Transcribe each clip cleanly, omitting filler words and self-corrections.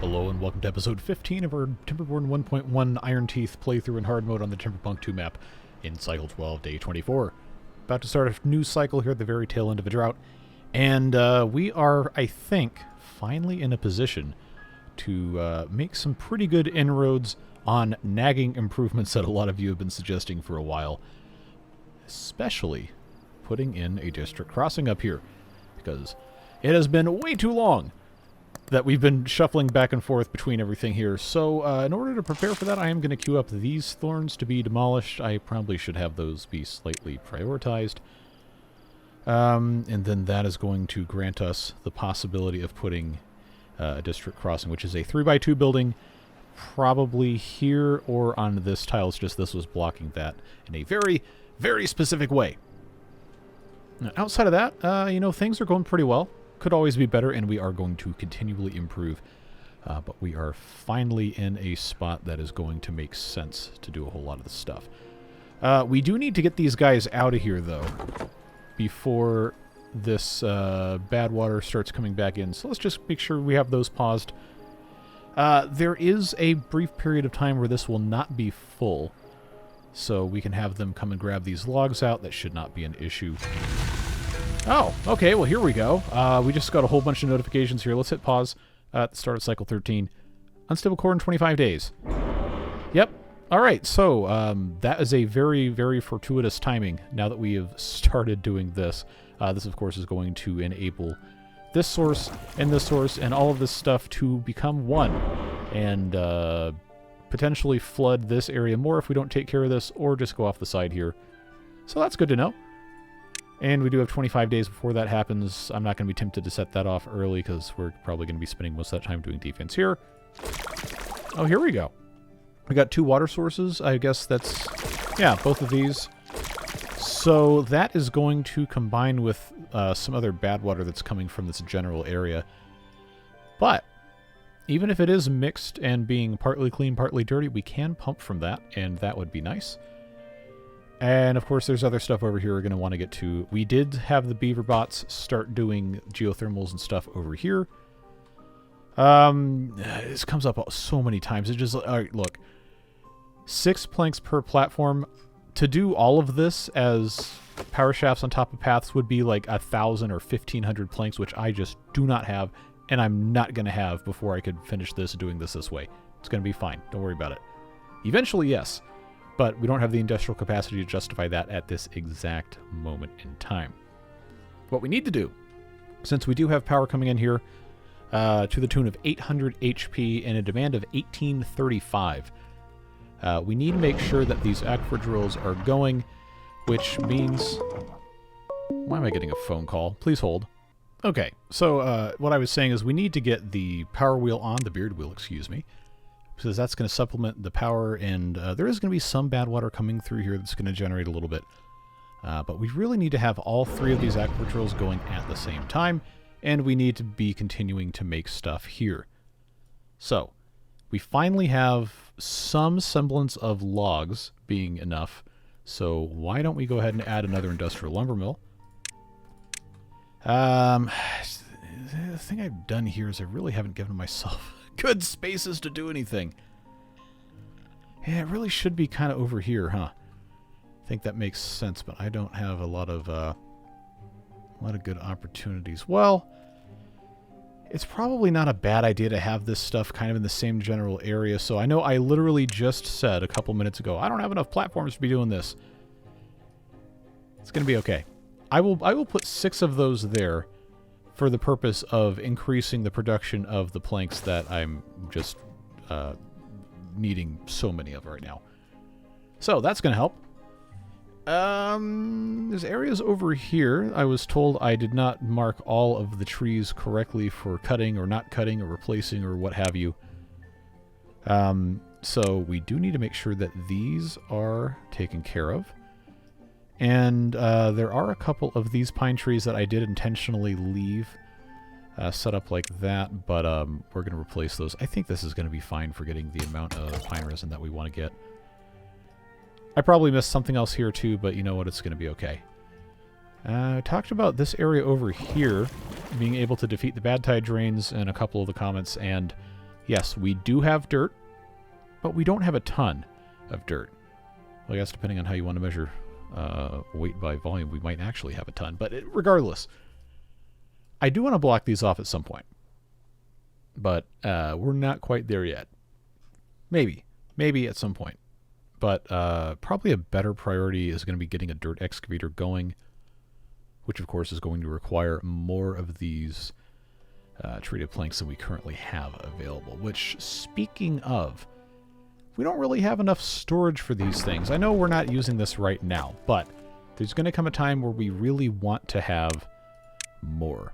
Hello and welcome to episode 15 of our Timberborn 1.1 Iron Teeth playthrough in hard mode on the Timberpunk 2 map in cycle 12, day 24. About to start a new cycle here at the very tail end of a drought, and we are, I think, finally in a position to make some pretty good inroads on nagging improvements that a lot of you have been suggesting for a while, especially putting in a district crossing up here, because it has been way too long that we've been shuffling back and forth between everything here. So in order to prepare for that, I am going to queue up these thorns to be demolished. I probably should have those be slightly prioritized. And then that is going to grant us the possibility of putting a district crossing, which is a 3x2 building, probably here or on this tile. It's just this was blocking that in a very, very specific way. Now, outside of that, you know, things are going pretty well. Could always be better, and we are going to continually improve. But we are finally in a spot that is going to make sense to do a whole lot of this stuff. We do need to get these guys out of here, though, before this bad water starts coming back in. So let's just make sure we have those paused. There is a brief period of time where this will not be full, so we can have them come and grab these logs out. That should not be an issue. Oh, okay, well, here we go. We just got a whole bunch of notifications here. Let's hit pause at the start of cycle 13. Unstable core in 25 days. Yep. All right, so that is a very, very fortuitous timing now that we have started doing this. This, of course, is going to enable this source and all of this stuff to become one and potentially flood this area more if we don't take care of this or just go off the side here. So that's good to know. And we do have 25 days before that happens. I'm not going to be tempted to set that off early because we're probably going to be spending most of that time doing defense here. Oh, here we go. We got 2 water sources. I guess that's, yeah, both of these. So that is going to combine with some other bad water that's coming from this general area. But even if it is mixed and being partly clean, partly dirty, we can pump from that, and that would be nice. And, of course, there's other stuff over here we're going to want to get to. We did have the beaver bots start doing geothermals and stuff over here. This comes up so many times. It just, all right, look. 6 planks per platform. To do all of this as power shafts on top of paths would be like 1,000 or 1,500 planks, which I just do not have, and I'm not going to have before I could finish doing this way. It's going to be fine. Don't worry about it. Eventually, yes. But we don't have the industrial capacity to justify that at this exact moment in time. What we need to do, since we do have power coming in here to the tune of 800 HP and a demand of 1835, we need to make sure that these aquifer drills are going, which means... Why am I getting a phone call? Please hold. Okay, so what I was saying is we need to get the power wheel on, the beard wheel, excuse me, because that's going to supplement the power, and there is going to be some bad water coming through here that's going to generate a little bit. But we really need to have all 3 of these aquifer drills going at the same time, and we need to be continuing to make stuff here. So, we finally have some semblance of logs being enough, so why don't we go ahead and add another industrial lumber mill? The thing I've done here is I really haven't given myself good spaces to do anything. Yeah, it really should be kind of over here, huh? I think that makes sense, but I don't have a lot of good opportunities. Well, it's probably not a bad idea to have this stuff kind of in the same general area. So I know I literally just said a couple minutes ago, I don't have enough platforms to be doing this. It's going to be okay. I will put 6 of those there for the purpose of increasing the production of the planks that I'm just needing so many of right now. So that's going to help. There's areas over here. I was told I did not mark all of the trees correctly for cutting or not cutting or replacing or what have you. So we do need to make sure that these are taken care of. And there are a couple of these pine trees that I did intentionally leave set up like that, but we're going to replace those. I think this is going to be fine for getting the amount of pine resin that we want to get. I probably missed something else here too, but you know what? It's going to be okay. I talked about this area over here being able to defeat the bad tide drains in a couple of the comments, and Yes, we do have dirt, but we don't have a ton of dirt. Well, I guess depending on how you want to measure weight by volume, we might actually have a ton. But regardless, I do want to block these off at some point. But we're not quite there yet. Maybe at some point. But probably a better priority is going to be getting a dirt excavator going, which of course is going to require more of these treated planks than we currently have available. Which, speaking of, we don't really have enough storage for these things. I know we're not using this right now, but there's going to come a time where we really want to have more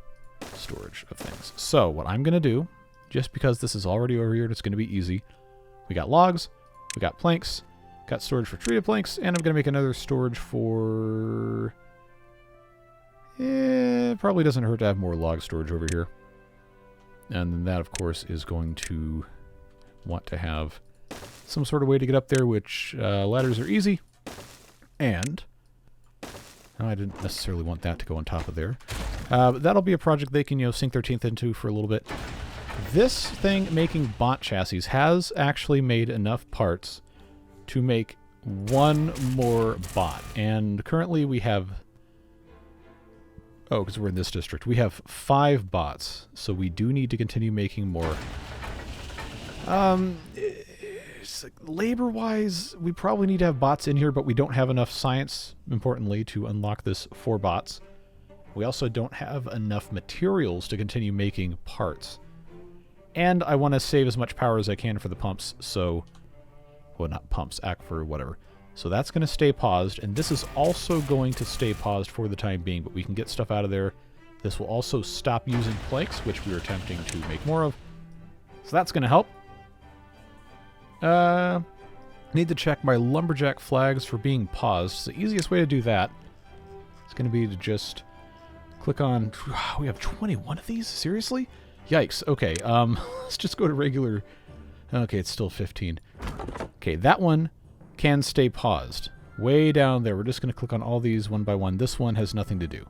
storage of things. So what I'm going to do, just because this is already over here and it's going to be easy, we got logs, we got planks, got storage for treated planks, and I'm going to make another storage for... It probably doesn't hurt to have more log storage over here. And then that, of course, is going to want to have some sort of way to get up there, which ladders are easy. And no, I didn't necessarily want that to go on top of there. But that'll be a project they can, sink their teeth into for a little bit. This thing making bot chassis has actually made enough parts to make one more bot. And currently we have... Oh, because we're in this district. We have 5 bots, so we do need to continue making more. Labor-wise, we probably need to have bots in here, but we don't have enough science, importantly, to unlock this 4 bots. We also don't have enough materials to continue making parts. And I want to save as much power as I can for the pumps, so... Well, not pumps, aquifer, whatever. So that's going to stay paused, and this is also going to stay paused for the time being, but we can get stuff out of there. This will also stop using planks, which we were attempting to make more of. So that's going to help. Need to check my lumberjack flags for being paused. So the easiest way to do that is going to be to just click on... We have 21 of these? Seriously? Yikes. Okay, let's just go to regular... Okay, it's still 15. Okay, that one can stay paused. Way down there. We're just going to click on all these one by one. This one has nothing to do.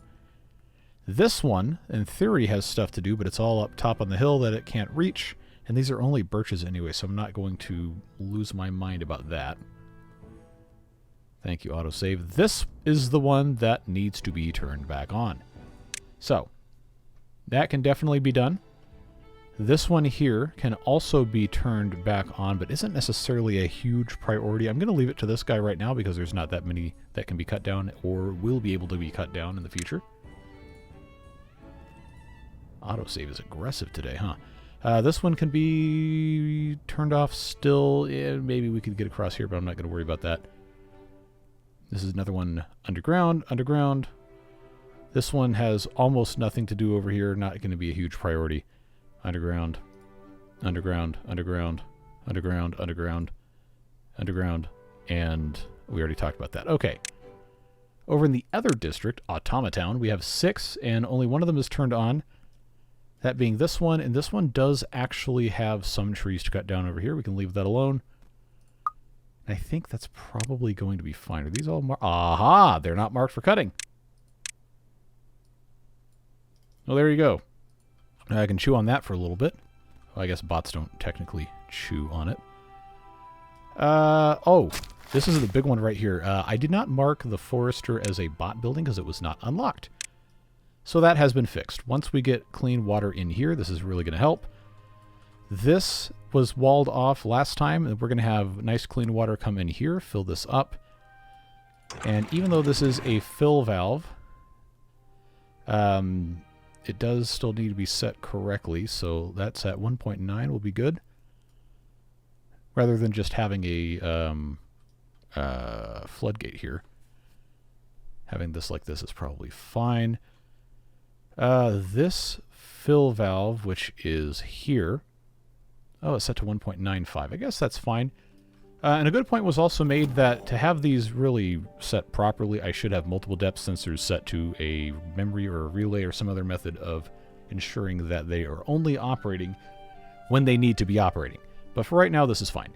This one, in theory, has stuff to do, but it's all up top on the hill that it can't reach. And these are only birches anyway, so I'm not going to lose my mind about that. Thank you, autosave. This is the one that needs to be turned back on. So, that can definitely be done. This one here can also be turned back on, but isn't necessarily a huge priority. I'm going to leave it to this guy right now because there's not that many that can be cut down or will be able to be cut down in the future. Autosave is aggressive today, huh? This one can be turned off still. Yeah, maybe we could get across here, but I'm not going to worry about that. This is another one underground, underground. This one has almost nothing to do over here. Not going to be a huge priority. Underground, underground, underground, underground, underground, underground, and we already talked about that. Okay. Over in the other district, Automatown, we have 6, and only one of them is turned on. That being this one, and this one does actually have some trees to cut down over here. We can leave that alone. I think that's probably going to be fine. Are these all marked? Aha! They're not marked for cutting. Well, there you go. I can chew on that for a little bit. Well, I guess bots don't technically chew on it. Oh, this is the big one right here. I did not mark the Forester as a bot building because it was not unlocked. So that has been fixed. Once we get clean water in here, this is really going to help. This was walled off last time, and we're going to have nice clean water come in here, fill this up. And even though this is a fill valve, it does still need to be set correctly, so that's at 1.9 will be good. Rather than just having a floodgate here. Having this like this is probably fine. This fill valve, which is here... Oh, it's set to 1.95. I guess that's fine. And a good point was also made that to have these really set properly, I should have multiple depth sensors set to a memory or a relay or some other method of ensuring that they are only operating when they need to be operating. But for right now, this is fine.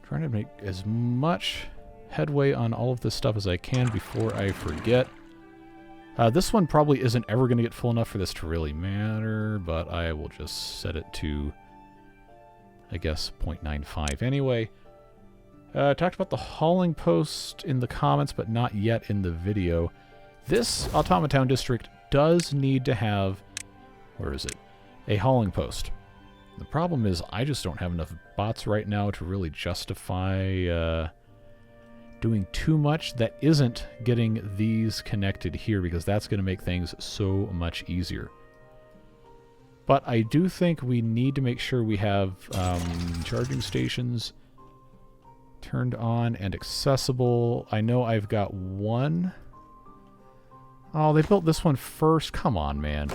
Trying to make as much headway on all of this stuff as I can before I forget. This one probably isn't ever going to get full enough for this to really matter, but I will just set it to, I guess, 0.95 anyway. Talked about the hauling post in the comments, but not yet in the video. This Automatown district does need to have, where is it, a hauling post. The problem is I just don't have enough bots right now to really justify doing too much that isn't getting these connected here, because that's going to make things so much easier. But I do think we need to make sure we have charging stations turned on and accessible. I know I've got one. Oh, they built this one first. Come on, man.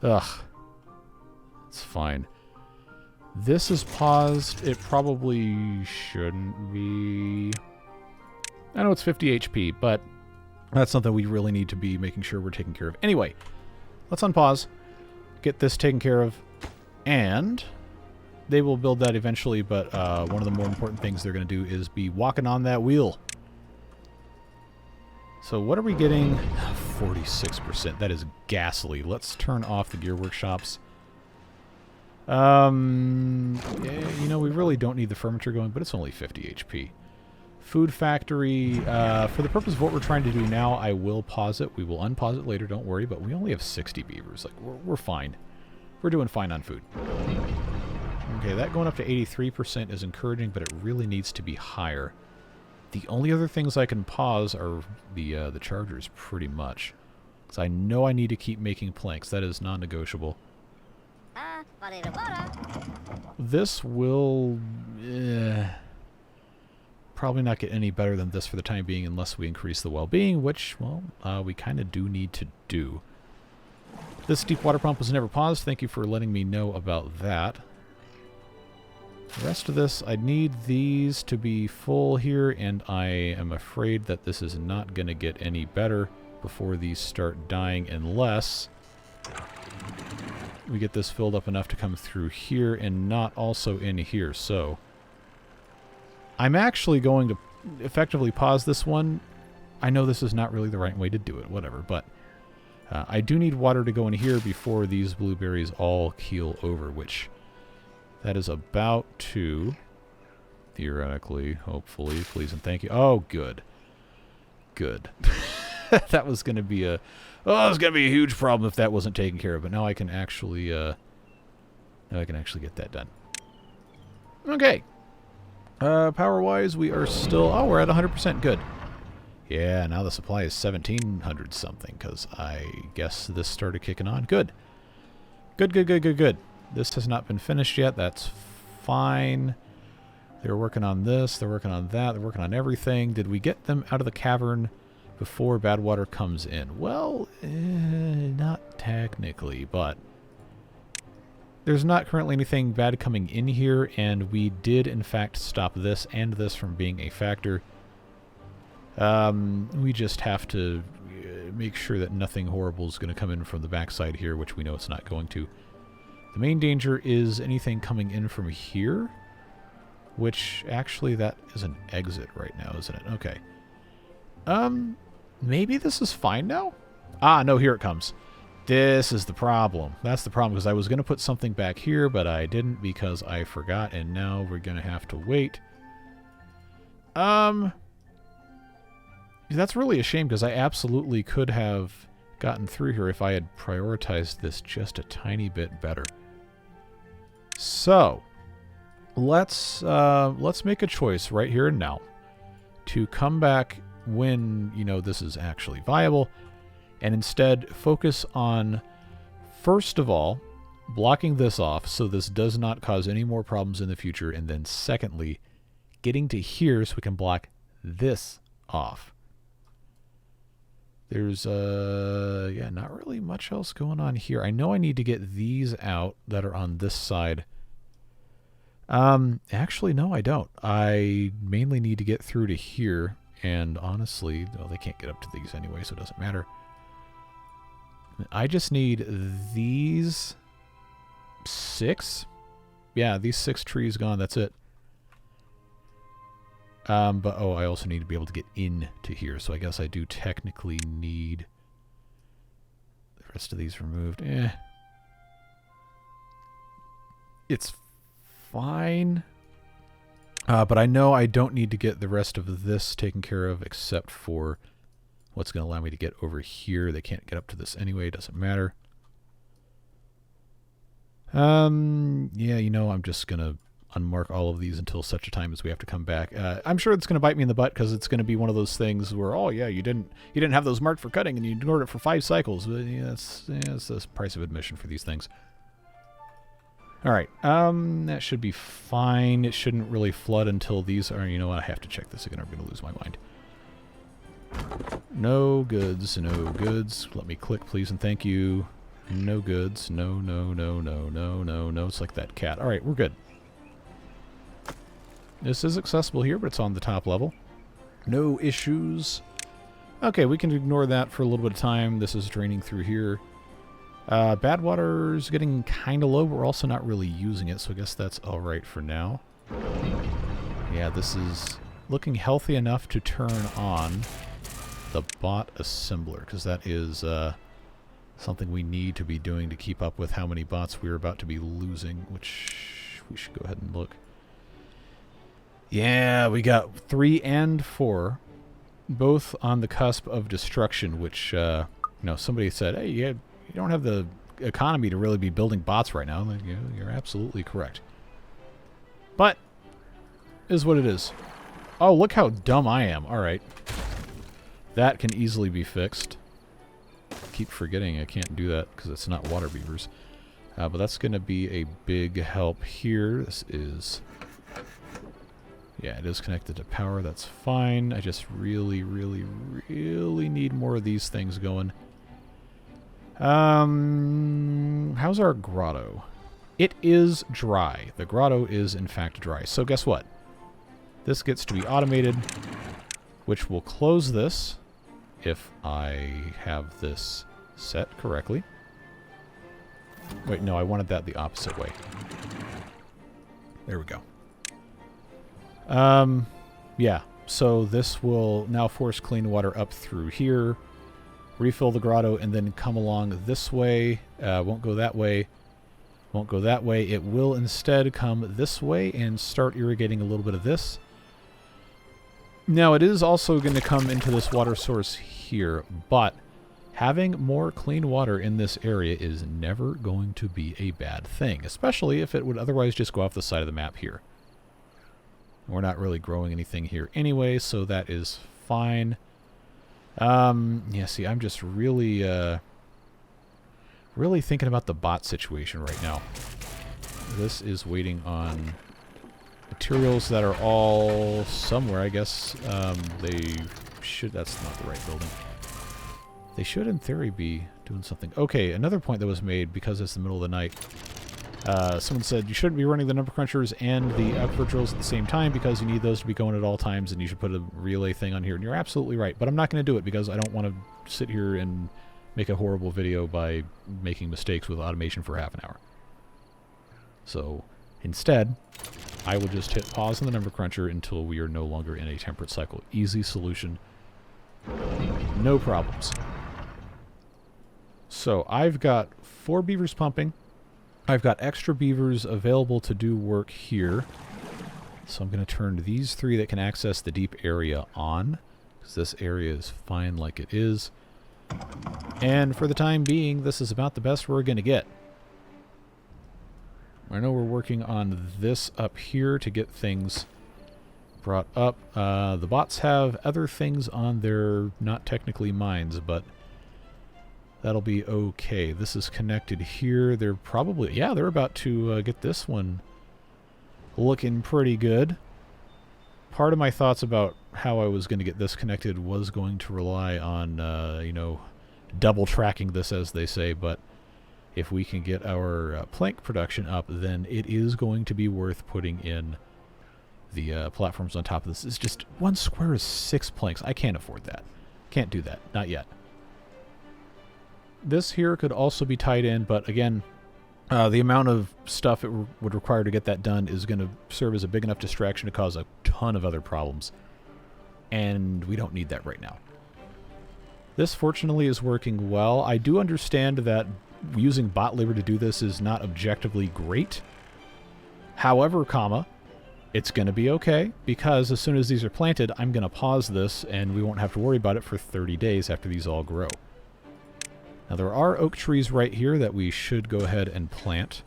Ugh. It's fine. This is paused. It probably shouldn't be. I know it's 50 HP, but that's something we really need to be making sure we're taking care of. Anyway, let's unpause, get this taken care of, and they will build that eventually, but one of the more important things they're going to do is be walking on that wheel. So what are we getting? 46%. That is ghastly. Let's turn off the gear workshops. Yeah, you know, we really don't need the furniture going, but it's only 50 HP. Food factory, for the purpose of what we're trying to do now, I will pause it. We will unpause it later, don't worry, but we only have 60 beavers. Like, we're fine. We're doing fine on food. Okay, that going up to 83% is encouraging, but it really needs to be higher. The only other things I can pause are the chargers, pretty much. Because I know I need to keep making planks. That is non-negotiable. This will probably not get any better than this for the time being unless we increase the well-being, which, well, we kind of do need to do. This deep water pump was never paused. Thank you for letting me know about that. The rest of this, I need these to be full here, and I am afraid that this is not going to get any better before these start dying unless we get this filled up enough to come through here and not also in here. So I'm actually going to effectively pause this one. I know this is not really the right way to do it, whatever, but I do need water to go in here before these blueberries all keel over, which that is about to, theoretically, hopefully, please and thank you. Oh, good. Good. That was going to be a, oh, it was going to be a huge problem if that wasn't taken care of, but now I can actually, now I can actually get that done. Okay. Power-wise, we are still, oh, we're at 100%, good. Yeah, now the supply is 1,700 something, because I guess this started kicking on. Good. Good, good, good, good, good. This has not been finished yet. That's fine. They're working on this. They're working on that. They're working on everything. Did we get them out of the cavern before bad water comes in? Well, not technically, but there's not currently anything bad coming in here, and we did, in fact, stop this and this from being a factor. We just have to make sure that nothing horrible is going to come in from the backside here, which we know it's not going to. The main danger is anything coming in from here, which actually that is an exit right now, isn't it? Okay. Maybe this is fine now? Ah, no, here it comes. This is the problem. That's the problem, because I was going to put something back here, but I didn't because I forgot, and now we're going to have to wait. That's really a shame, because I absolutely could have gotten through here if I had prioritized this just a tiny bit better. So, let's make a choice right here and now to come back when, you know, this is actually viable, and instead focus on, first of all, blocking this off so this does not cause any more problems in the future, and then secondly, getting to here so we can block this off. There's, yeah, not really much else going on here. I know I need to get these out that are on this side. Actually, no, I don't. I mainly need to get through to here, and honestly, well, they can't get up to these anyway, so it doesn't matter. I just need these 6. Yeah, these 6 trees gone, that's it. But, oh, I also need to be able to get into here, so I guess I do technically need the rest of these removed. It's fine. But I know I don't need to get the rest of this taken care of except for what's going to allow me to get over here. They can't get up to this anyway. Doesn't matter. Yeah, you know, I'm just going to unmark all of these until such a time as we have to come back. I'm sure it's going to bite me in the butt because it's going to be one of those things where, oh yeah, you didn't have those marked for cutting and you ignored it for 5 cycles. Yeah, that's the price of admission for these things. All right, that should be fine. It shouldn't really flood until these are, you know what, I have to check this again. I'm going to lose my mind. No goods, no goods. Let me click, please, and thank you. No goods. No, no, no, no, no, no, no. It's like that cat. All right, we're good. This is accessible here, but it's on the top level. No issues. Okay, we can ignore that for a little bit of time. This is draining through here. Bad water's getting kind of low. We're also not really using it, so I guess that's all right for now. Yeah, this is looking healthy enough to turn on the bot assembler, because that is something we need to be doing to keep up with how many bots we're about to be losing, which we should go ahead and look. Yeah, we got 3 and 4, both on the cusp of destruction, which, you know, somebody said, hey, you don't have the economy to really be building bots right now. Like, you're absolutely correct. But, is what it is. Oh, look how dumb I am. All right. That can easily be fixed. Keep forgetting I can't do that because it's not water beavers. But that's going to be a big help here. This is... yeah, it is connected to power. That's fine. I just really, really, really need more of these things going. How's our grotto? It is dry. The grotto is, in fact, dry. So guess what? This gets to be automated, which will close this if I have this set correctly. Wait, no, I wanted that the opposite way. There we go. Yeah, so this will now force clean water up through here, refill the grotto, and then come along this way. Won't go that way. Won't go that way. It will instead come this way and start irrigating a little bit of this. Now, it is also going to come into this water source here, but having more clean water in this area is never going to be a bad thing, especially if it would otherwise just go off the side of the map here. We're not really growing anything here anyway, so that is fine. Yeah, see, I'm just really, really thinking about the bot situation right now. This is waiting on materials that are all somewhere, I guess. They should... that's not the right building. They should, in theory, be doing something. Okay, another point that was made, because it's the middle of the night. Someone said you shouldn't be running the number crunchers and the aquifer drills at the same time because you need those to be going at all times, and you should put a relay thing on here. And you're absolutely right, but I'm not going to do it because I don't want to sit here and make a horrible video by making mistakes with automation for half an hour. So instead, I will just hit pause on the number cruncher until we are no longer in a temperate cycle. Easy solution. No problems. So I've got 4 beavers pumping. I've got extra beavers available to do work here. So I'm going to turn these 3 that can access the deep area on, because this area is fine like it is. And for the time being, this is about the best we're going to get. I know we're working on this up here to get things brought up. The bots have other things on their, not technically mines, but that'll be okay. This is connected here. They're probably... yeah, they're about to get this one looking pretty good. Part of my thoughts about how I was going to get this connected was going to rely on, you know, double tracking this, as they say, but if we can get our plank production up, then it is going to be worth putting in the platforms on top of this. It's just 1 square is 6 planks. I can't afford that. Can't do that. Not yet. This here could also be tied in, but again, The amount of stuff it would require to get that done is going to serve as a big enough distraction to cause a ton of other problems. And we don't need that right now. This, fortunately, is working well. I do understand that using bot labor to do this is not objectively great. However, it's going to be okay, because as soon as these are planted, I'm going to pause this, and we won't have to worry about it for 30 days after these all grow. Now, there are oak trees right here that we should go ahead and plant.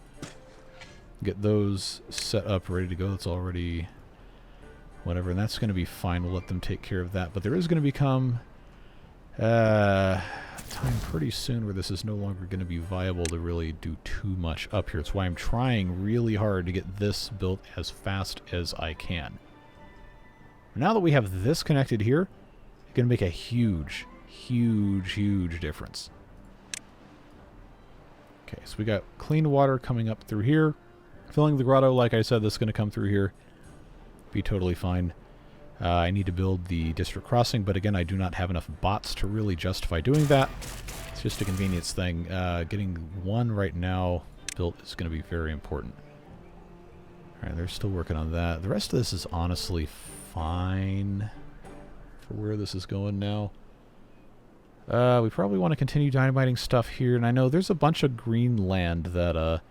Get those set up, ready to go. That's already whatever, and that's going to be fine. We'll let them take care of that. But there is going to become time pretty soon where this is no longer going to be viable to really do too much up here. It's why I'm trying really hard to get this built as fast as I can. Now that we have this connected here, it's going to make a huge, huge, huge difference. Okay, so we got clean water coming up through here. Filling the grotto, like I said, this is going to come through here. Be totally fine. I need to build the district crossing, but again, I do not have enough bots to really justify doing that. It's just a convenience thing. Getting one right now built is going to be very important. Alright, they're still working on that. The rest of this is honestly fine for where this is going now. We probably want to continue dynamiting stuff here, and I know there's a bunch of green land that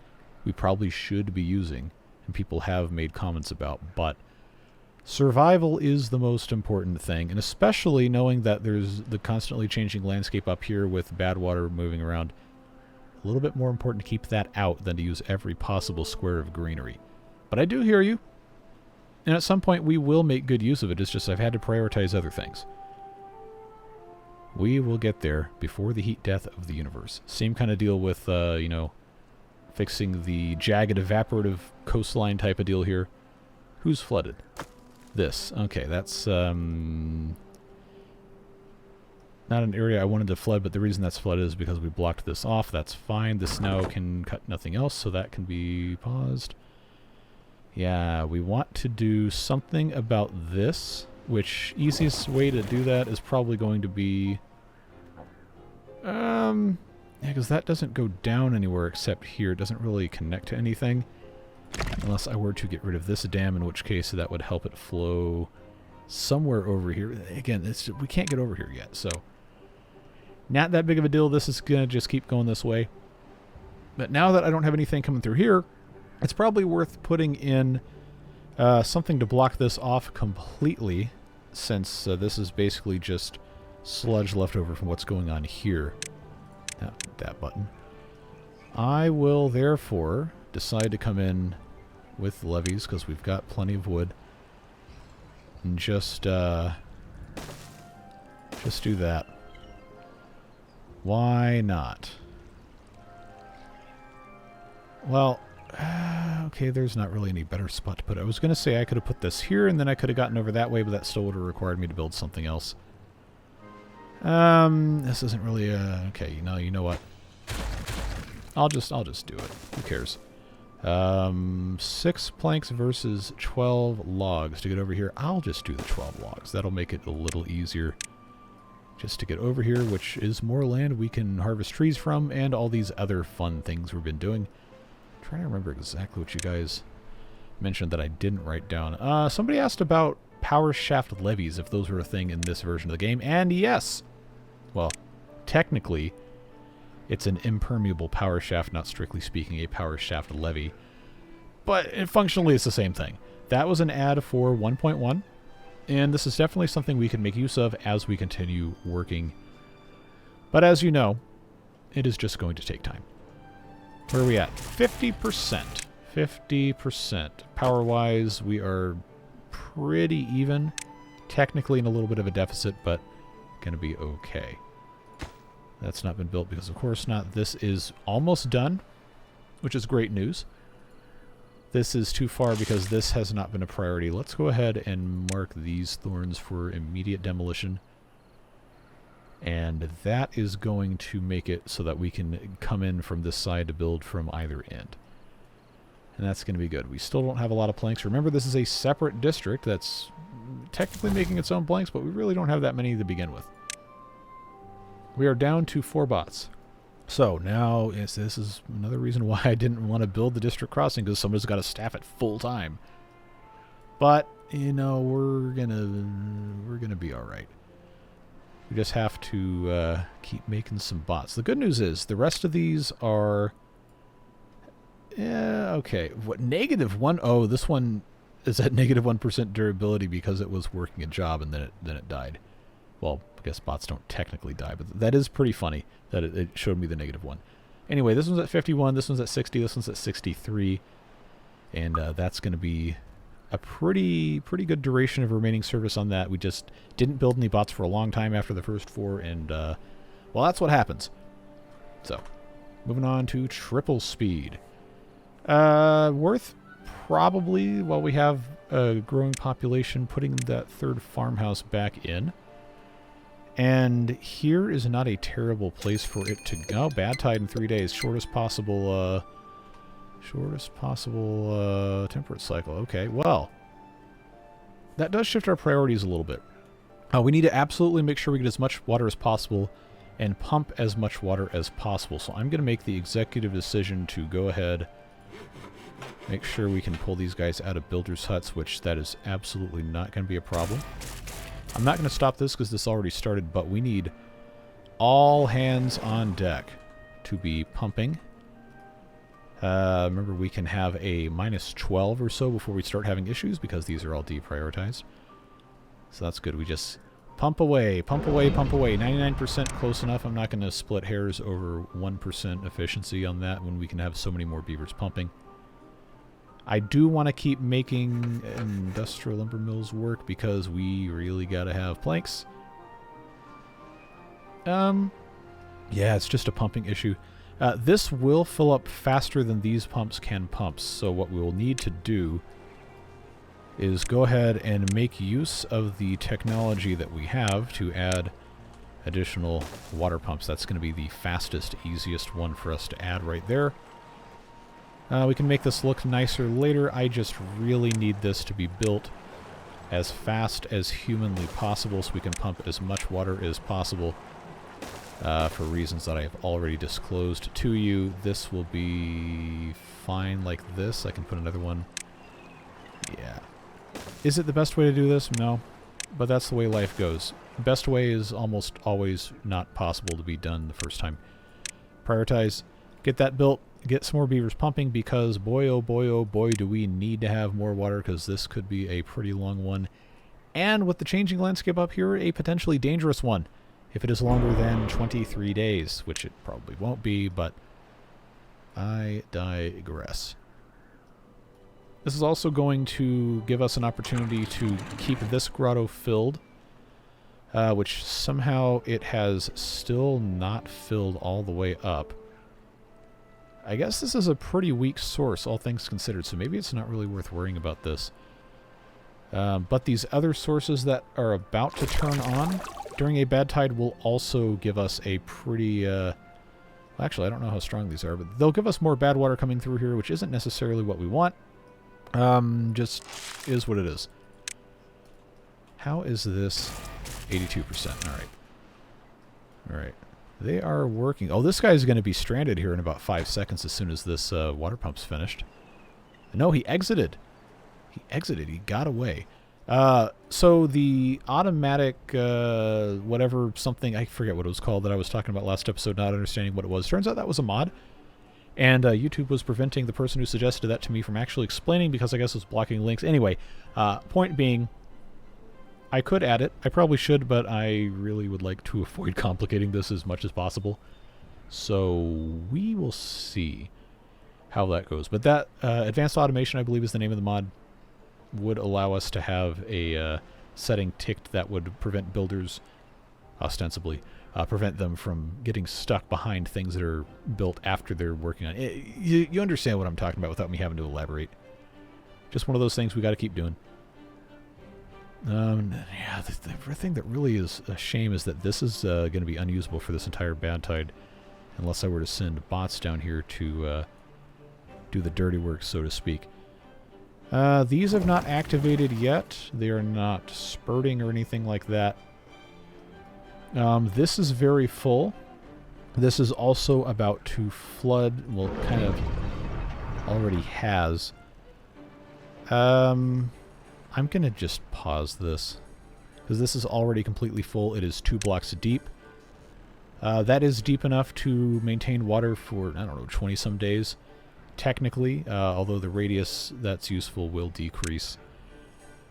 we probably should be using, and people have made comments about, but survival is the most important thing, and especially knowing that there's the constantly changing landscape up here with bad water moving around. A little bit more important to keep that out than to use every possible square of greenery. But I do hear you, and at some point we will make good use of it. It's just I've had to prioritize other things. We will get there before the heat death of the universe. Same kind of deal with, you know, fixing the jagged evaporative coastline type of deal here. Who's flooded? This. Okay, that's not an area I wanted to flood, but the reason that's flooded is because we blocked this off. That's fine. This now can cut nothing else, so that can be paused. Yeah, we want to do something about this, which easiest way to do that is probably going to be... yeah, because that doesn't go down anywhere except here. It doesn't really connect to anything. Unless I were to get rid of this dam, in which case that would help it flow somewhere over here. Again, we can't get over here yet, so... Not that big of a deal. This is going to just keep going this way. But now that I don't have anything coming through here, it's probably worth putting in something to block this off completely, since this is basically just sludge left over from what's going on here. That button. I will therefore decide to come in with levees, because we've got plenty of wood, and just do that. Why not? Well, okay, there's not really any better spot to put it. I was going to say I could have put this here, and then I could have gotten over that way, but that still would have required me to build something else. This isn't really okay, you know what? I'll just do it. Who cares? 6 planks versus 12 logs to get over here. I'll just do the 12 logs. That'll make it a little easier just to get over here, which is more land we can harvest trees from, and all these other fun things we've been doing. I'm trying to remember exactly what you guys mentioned that I didn't write down. Somebody asked about power shaft levees, if those were a thing in this version of the game, and yes! Well, technically, it's an impermeable power shaft, not strictly speaking a power shaft levee. But functionally, it's the same thing. That was an add for 1.1, and this is definitely something we can make use of as we continue working. But as you know, it is just going to take time. Where are we at? 50%. 50%. Power-wise, we are pretty even. Technically in a little bit of a deficit, but going to be okay. That's not been built because, of course not. This is almost done, which is great news. This is too far because this has not been a priority. Let's go ahead and mark these thorns for immediate demolition. And that is going to make it so that we can come in from this side to build from either end. And that's going to be good. We still don't have a lot of planks. Remember, this is a separate district that's technically making its own planks, but we really don't have that many to begin with. We are down to 4 bots. So now this is another reason why I didn't want to build the district crossing, because somebody's got to staff it full time. But you know, we're gonna be all right. We just have to keep making some bots. The good news is the rest of these are okay. What -1? Oh, this one is at -1% durability because it was working a job and then it died. Well, I guess bots don't technically die, but that is pretty funny that it showed me the -1. Anyway, this one's at 51, this one's at 60, this one's at 63, and that's going to be a pretty good duration of remaining service on that. We just didn't build any bots for a long time after the first 4, and well, that's what happens. So, moving on to triple speed. Worth probably, while we have a growing population, putting that third farmhouse back in. And here is not a terrible place for it to go. Bad tide in 3 days. Shortest possible temperate cycle. Okay, well, that does shift our priorities a little bit. We need to absolutely make sure we get as much water as possible and pump as much water as possible. So I'm going to make the executive decision to go ahead, make sure we can pull these guys out of builders' huts, which that is absolutely not going to be a problem. I'm not going to stop this because this already started, but we need all hands on deck to be pumping. Remember, we can have a -12 or so before we start having issues because these are all deprioritized. So that's good. We just pump away, pump away, pump away. 99% close enough. I'm not going to split hairs over 1% efficiency on that when we can have so many more beavers pumping. I do want to keep making industrial lumber mills work because we really got to have planks. Yeah, it's just a pumping issue. This will fill up faster than these pumps can pump, so what we will need to do is go ahead and make use of the technology that we have to add additional water pumps. That's going to be the fastest, easiest one for us to add right there. We can make this look nicer later. I just really need this to be built as fast as humanly possible so we can pump as much water as possible for reasons that I have already disclosed to you. This will be fine like this. I can put another one. Yeah. Is it the best way to do this? No. But that's the way life goes. Best way is almost always not possible to be done the first time. Prioritize. Get that built. Get some more beavers pumping because boy, oh boy, do we need to have more water because this could be a pretty long one. And with the changing landscape up here, a potentially dangerous one if it is longer than 23 days, which it probably won't be, but I digress. This is also going to give us an opportunity to keep this grotto filled, which somehow it has still not filled all the way up. I guess this is a pretty weak source, all things considered, so maybe it's not really worth worrying about this. But these other sources that are about to turn on during a bad tide will also give us a pretty... actually, I don't know how strong these are, but they'll give us more bad water coming through here, which isn't necessarily what we want. Just is what it is. How is this 82%? Alright. Alright. They are working. Oh, this guy's going to be stranded here in about 5 seconds as soon as this water pump's finished. No, he exited. He exited. He got away. So the automatic whatever something, I forget what it was called that I was talking about last episode, not understanding what it was. Turns out that was a mod. And YouTube was preventing the person who suggested that to me from actually explaining because I guess it was blocking links. Anyway, point being, I could add it. I probably should, but I really would like to avoid complicating this as much as possible. So we will see how that goes. But that advanced automation, I believe, is the name of the mod, would allow us to have a setting ticked that would prevent builders, ostensibly, prevent them from getting stuck behind things that are built after they're working on it. You understand what I'm talking about without me having to elaborate. Just one of those things we got to keep doing. Yeah, the thing that really is a shame is that this is going to be unusable for this entire bad tide unless I were to send bots down here to do the dirty work, so to speak. These have not activated yet. They are not spurting or anything like that. This is very full. This is also about to flood. Well, kind of already has. I'm going to just pause this, because this is already completely full. It is 2 blocks deep. That is deep enough to maintain water for, I don't know, 20-some days, technically, although the radius that's useful will decrease.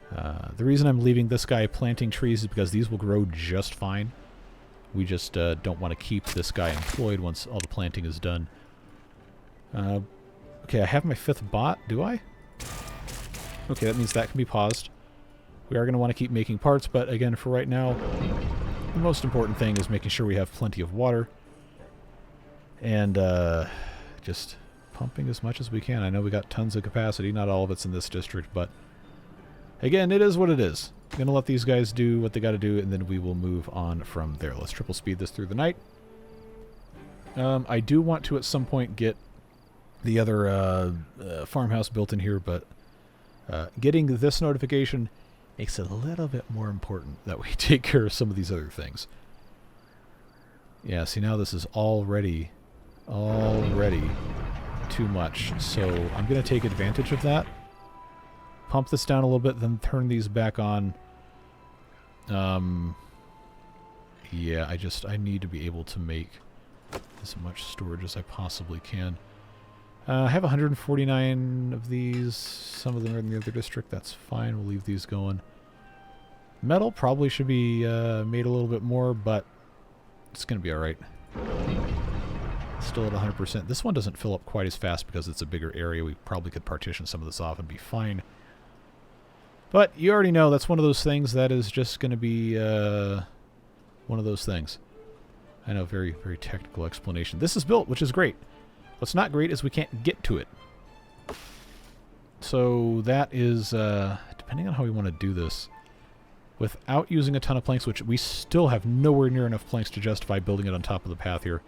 The reason I'm leaving this guy planting trees is because these will grow just fine. We just don't want to keep this guy employed once all the planting is done. Okay, I have my 5th bot, do I? Okay, that means that can be paused. We are going to want to keep making parts, but again, for right now, the most important thing is making sure we have plenty of water. And just pumping as much as we can. I know we got tons of capacity, not all of it's in this district, but again, it is what it is. I'm going to let these guys do what they got to do, and then we will move on from there. Let's triple speed this through the night. I do want to, at some point, get the other farmhouse built in here, but getting this notification makes it a little bit more important that we take care of some of these other things. Yeah, see, now this is already too much, so I'm going to take advantage of that. Pump this down a little bit, then turn these back on. Yeah, I need to be able to make as much storage as I possibly can. I have 149 of these. Some of them are in the other district. That's fine. We'll leave these going. Metal probably should be made a little bit more, but it's going to be alright. Still at 100%. This one doesn't fill up quite as fast because it's a bigger area. We probably could partition some of this off and be fine. But you already know that's one of those things that is just going to be one of those things. I know, very, very technical explanation. This is built, which is great. What's not great is we can't get to it. So that is, depending on how we want to do this, without using a ton of planks, which we still have nowhere near enough planks to justify building it on top of the path here.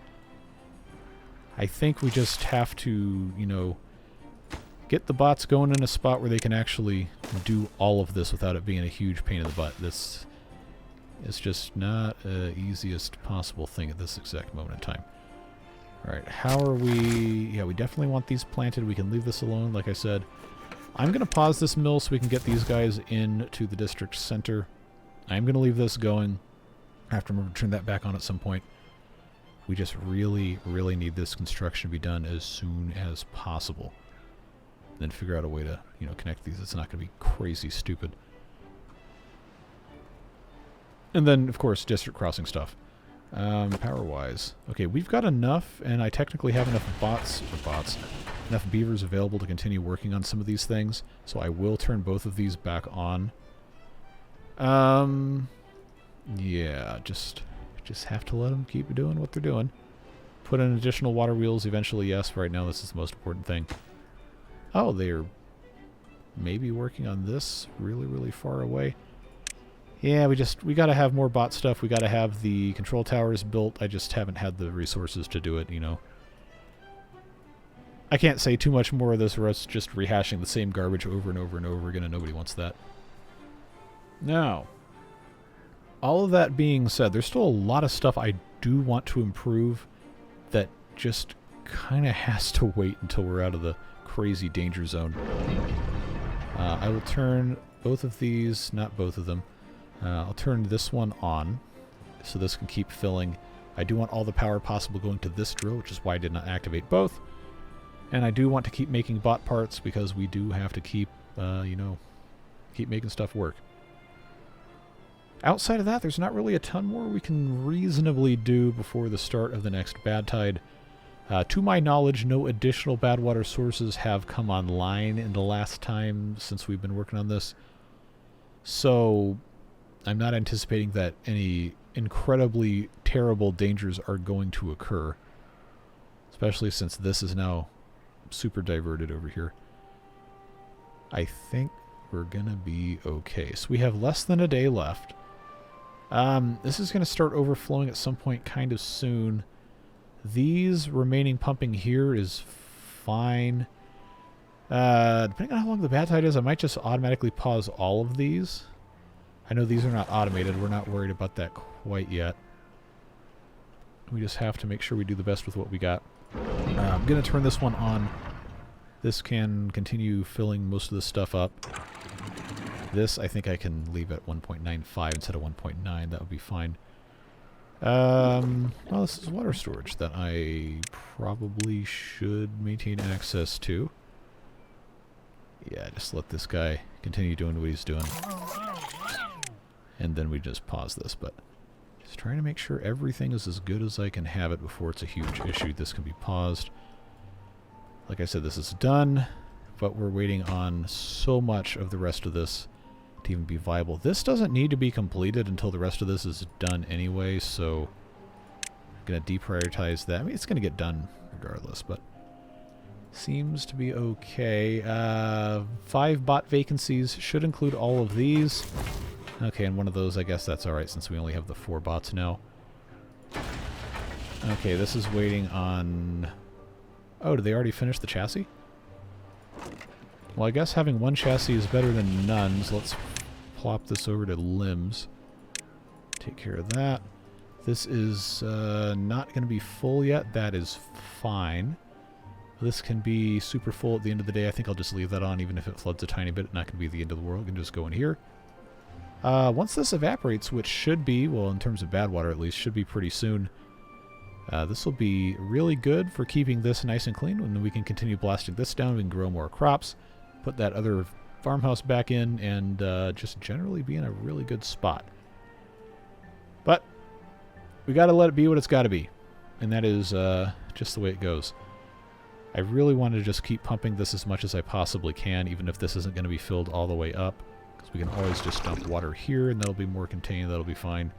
I think we just have to, you know, get the bots going in a spot where they can actually do all of this without it being a huge pain in the butt. This is just not the easiest possible thing at this exact moment in time. Alright, how are we... Yeah, we definitely want these planted. We can leave this alone, like I said. I'm going to pause this mill so we can get these guys into the district center. I'm going to leave this going. I have to remember to turn that back on at some point. We just really, really need this construction to be done as soon as possible. Then figure out a way to, you know, connect these. It's not going to be crazy stupid. And then, of course, district crossing stuff. Power-wise. Okay, we've got enough, and I technically have enough enough beavers available to continue working on some of these things, so I will turn both of these back on. Yeah, just have to let them keep doing what they're doing. Put in additional water wheels eventually, yes. Right now, this is the most important thing. Oh, they're maybe working on this really, really far away. Yeah, we gotta have more bot stuff. We gotta have the control towers built. I just haven't had the resources to do it, you know. I can't say too much more of this or us just rehashing the same garbage over and over and over again, and nobody wants that. Now, all of that being said, there's still a lot of stuff I do want to improve that just kind of has to wait until we're out of the crazy danger zone. I will turn both of these, not both of them, I'll turn this one on so this can keep filling. I do want all the power possible going to this drill, which is why I did not activate both. And I do want to keep making bot parts because we do have to keep, you know, keep making stuff work. Outside of that, there's not really a ton more we can reasonably do before the start of the next bad tide. To my knowledge, no additional bad water sources have come online in the last time since we've been working on this. So I'm not anticipating that any incredibly terrible dangers are going to occur. Especially since this is now super diverted over here. I think we're gonna be okay. So we have less than a day left. This is gonna start overflowing at some point kind of soon. These remaining pumping here is fine. Depending on how long the bad tide is, I might just automatically pause all of these. I know these are not automated. We're not worried about that quite yet. We just have to make sure we do the best with what we got. I'm going to turn this one on. This can continue filling most of this stuff up. This, I think I can leave at 1.95 instead of 1.9. That would be fine. Well, this is water storage that I probably should maintain access to. Yeah, just let this guy continue doing what he's doing. And then we just pause this, but just trying to make sure everything is as good as I can have it before it's a huge issue. This can be paused. Like I said, this is done, but we're waiting on so much of the rest of this to even be viable. This doesn't need to be completed until the rest of this is done anyway, so I'm going to deprioritize that. I mean, it's going to get done regardless, but seems to be okay. 5 bot vacancies should include all of these. Okay, and one of those, I guess that's alright since we only have the 4 bots now. Okay, this is waiting on... Oh, did they already finish the chassis? Well, I guess having 1 chassis is better than none, so let's plop this over to limbs. Take care of that. This is not going to be full yet. That is fine. This can be super full at the end of the day. I think I'll just leave that on, even if it floods a tiny bit. Not going to be the end of the world. We can just go in here. Once this evaporates, which should be, well, in terms of bad water at least, should be pretty soon, this will be really good for keeping this nice and clean. And then we can continue blasting this down. We can grow more crops, put that other farmhouse back in, and just generally be in a really good spot. But we got to let it be what it's got to be. And that is just the way it goes. I really want to just keep pumping this as much as I possibly can, even if this isn't going to be filled all the way up. Because we can always just dump water here, and that'll be more contained. That'll be fine.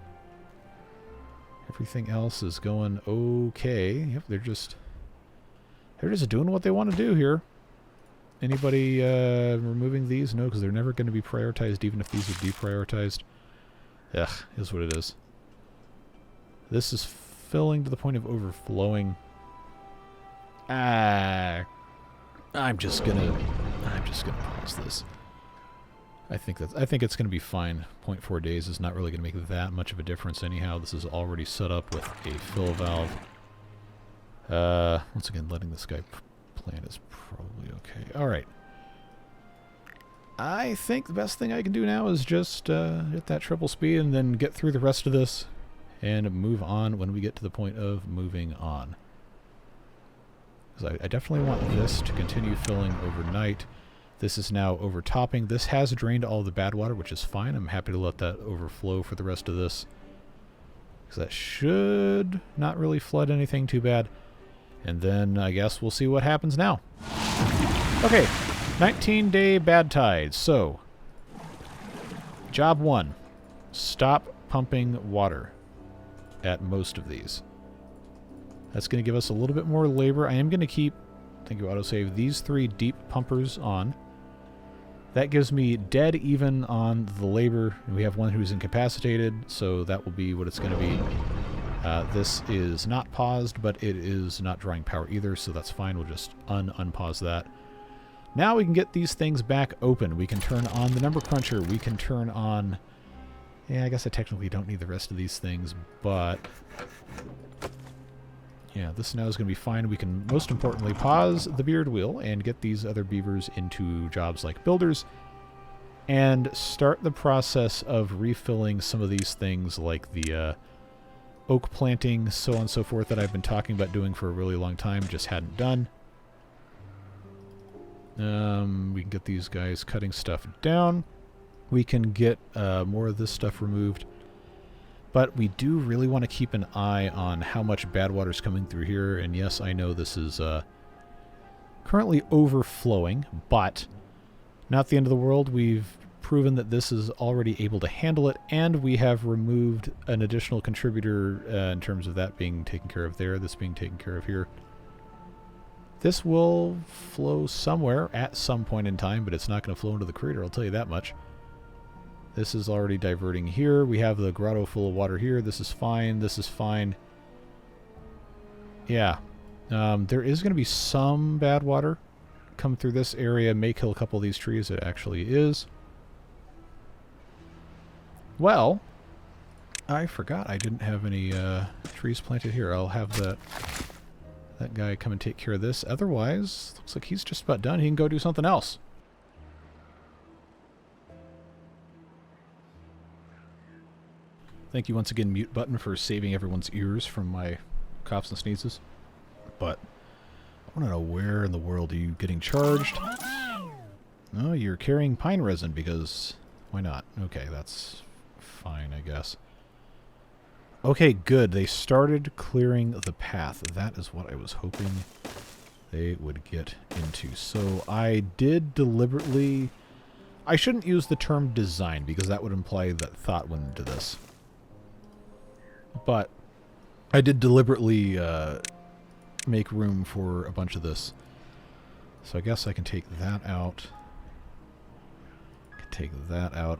Everything else is going okay. Yep, they're just doing what they want to do here. Anybody removing these? No, because they're never going to be prioritized, even if these are deprioritized. Ugh, is what it is. This is filling to the point of overflowing. I'm just gonna pause this. I think it's gonna be fine. 0.4 days is not really gonna make that much of a difference anyhow. This is already set up with a fill valve. Once again, letting this guy plant is probably okay. All right. I think the best thing I can do now is just hit that triple speed and then get through the rest of this and move on when we get to the point of moving on. Because I definitely want this to continue filling overnight. This is now overtopping. This has drained all the bad water, which is fine. I'm happy to let that overflow for the rest of this. Because that should not really flood anything too bad. And then I guess we'll see what happens now. Okay, 19-day bad tides. So, job 1, stop pumping water at most of these. That's going to give us a little bit more labor. I am going to keep, thank you autosave, these 3 deep pumpers on. That gives me dead even on the labor. We have one who's incapacitated, so that will be what it's going to be. This is not paused, but it is not drawing power either, so that's fine. We'll just unpause that. Now we can get these things back open. We can turn on the number cruncher. We can turn on... Yeah, I guess I technically don't need the rest of these things, but... Yeah, this now is going to be fine. We can, most importantly, pause the beard wheel and get these other beavers into jobs like builders and start the process of refilling some of these things like the oak planting, so on and so forth, that I've been talking about doing for a really long time, just hadn't done. We can get these guys cutting stuff down. We can get more of this stuff removed. But we do really want to keep an eye on how much bad water is coming through here. And yes, I know this is currently overflowing, but not the end of the world. We've proven that this is already able to handle it, and we have removed an additional contributor in terms of that being taken care of there, this being taken care of here. This will flow somewhere at some point in time, but it's not going to flow into the crater, I'll tell you that much. This is already diverting here. We have the grotto full of water here. This is fine. This is fine. Yeah. There is going to be some bad water come through this area. May kill a couple of these trees. It actually is. Well, I forgot I didn't have any trees planted here. I'll have that guy come and take care of this. Otherwise, looks like he's just about done. He can go do something else. Thank you once again, mute button, for saving everyone's ears from my coughs and sneezes. But I want to know, where in the world are you getting charged? Oh, you're carrying pine resin because why not? Okay, that's fine, I guess. Okay, good. They started clearing the path. That is what I was hoping they would get into. So I did deliberately... I shouldn't use the term design because that would imply that thought went into this. But I did deliberately make room for a bunch of this. So I guess I can take that out.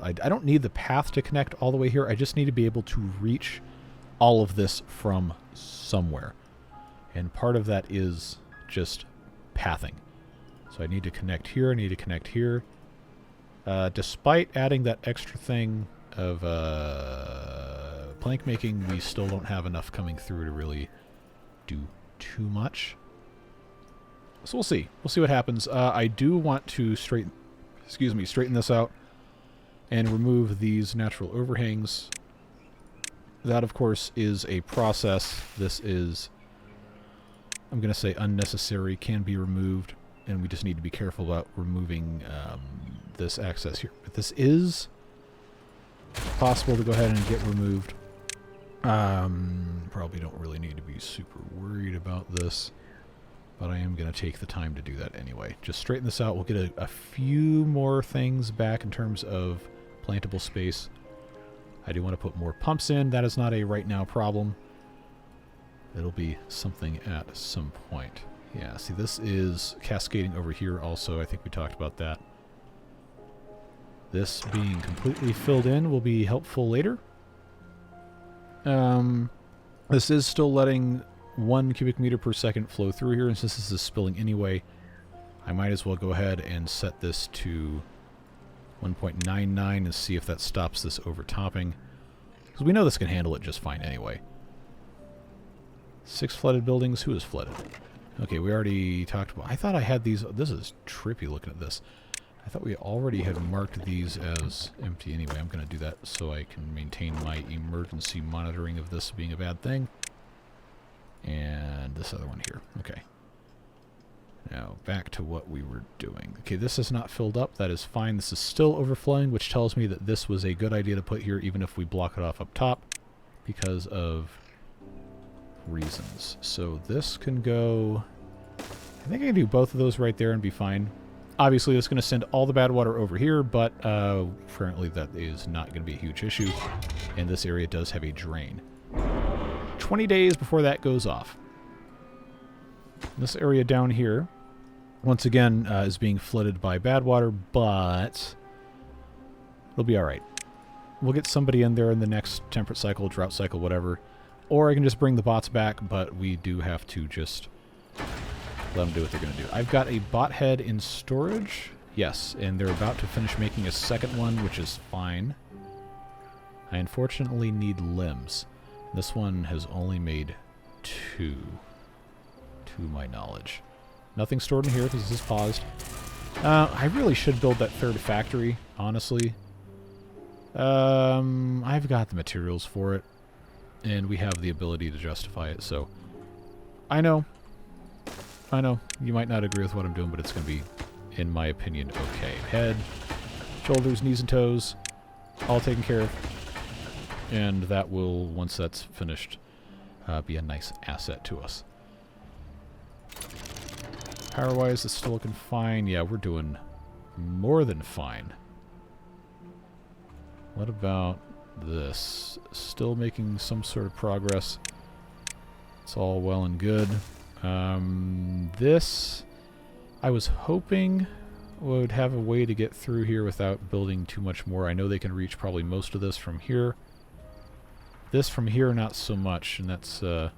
I don't need the path to connect all the way here. I just need to be able to reach all of this from somewhere. And part of that is just pathing. So I need to connect here, I need to connect here. Despite adding that extra thing of plank making, we still don't have enough coming through to really do too much. So we'll see. We'll see what happens. I do want to straighten this out and remove these natural overhangs. That, of course, is a process. This is, I'm going to say, unnecessary, can be removed, and we just need to be careful about removing this access here. But this is possible to go ahead and get removed. Probably don't really need to be super worried about this, but I am going to take the time to do that anyway. Just straighten this out. We'll get a few more things back in terms of plantable space. I do want to put more pumps in. That is not a right now problem. It'll be something at some point. Yeah, see, this is cascading over here also. I think we talked about that. This being completely filled in will be helpful later. This is still letting 1 cubic meter per second flow through here, and since this is spilling anyway, I might as well go ahead and set this to 1.99 and see if that stops this overtopping. Because we know this can handle it just fine anyway. 6 flooded buildings. Who is flooded? Okay, we already talked about... I thought I had these... This is trippy looking at this. I thought we already had marked these as empty anyway. I'm going to do that so I can maintain my emergency monitoring of this being a bad thing. And this other one here. Okay. Now, back to what we were doing. Okay, this is not filled up. That is fine. This is still overflowing, which tells me that this was a good idea to put here, even if we block it off up top, because of reasons. So this can go... I think I can do both of those right there and be fine. Obviously, it's going to send all the bad water over here, but currently that is not going to be a huge issue. And this area does have a drain. 20 days before that goes off. This area down here, once again, is being flooded by bad water, but it'll be alright. We'll get somebody in there in the next temperate cycle, drought cycle, whatever. Or I can just bring the bots back, but we do have to just let them do what they're going to do. I've got a bot head in storage. Yes, and they're about to finish making a second one, which is fine. I unfortunately need limbs. This one has only made 2, to my knowledge. Nothing stored in here because this is paused. I really should build that third factory, honestly. I've got the materials for it, and we have the ability to justify it, so... I know, you might not agree with what I'm doing, but it's going to be, in my opinion, okay. Head, shoulders, knees and toes, all taken care of. And that will, once that's finished, be a nice asset to us. Power-wise, it's still looking fine. Yeah, we're doing more than fine. What about this? Still making some sort of progress. It's all well and good. This, I was hoping would have a way to get through here without building too much more. I know they can reach probably most of this from here. This from here, not so much, and that's going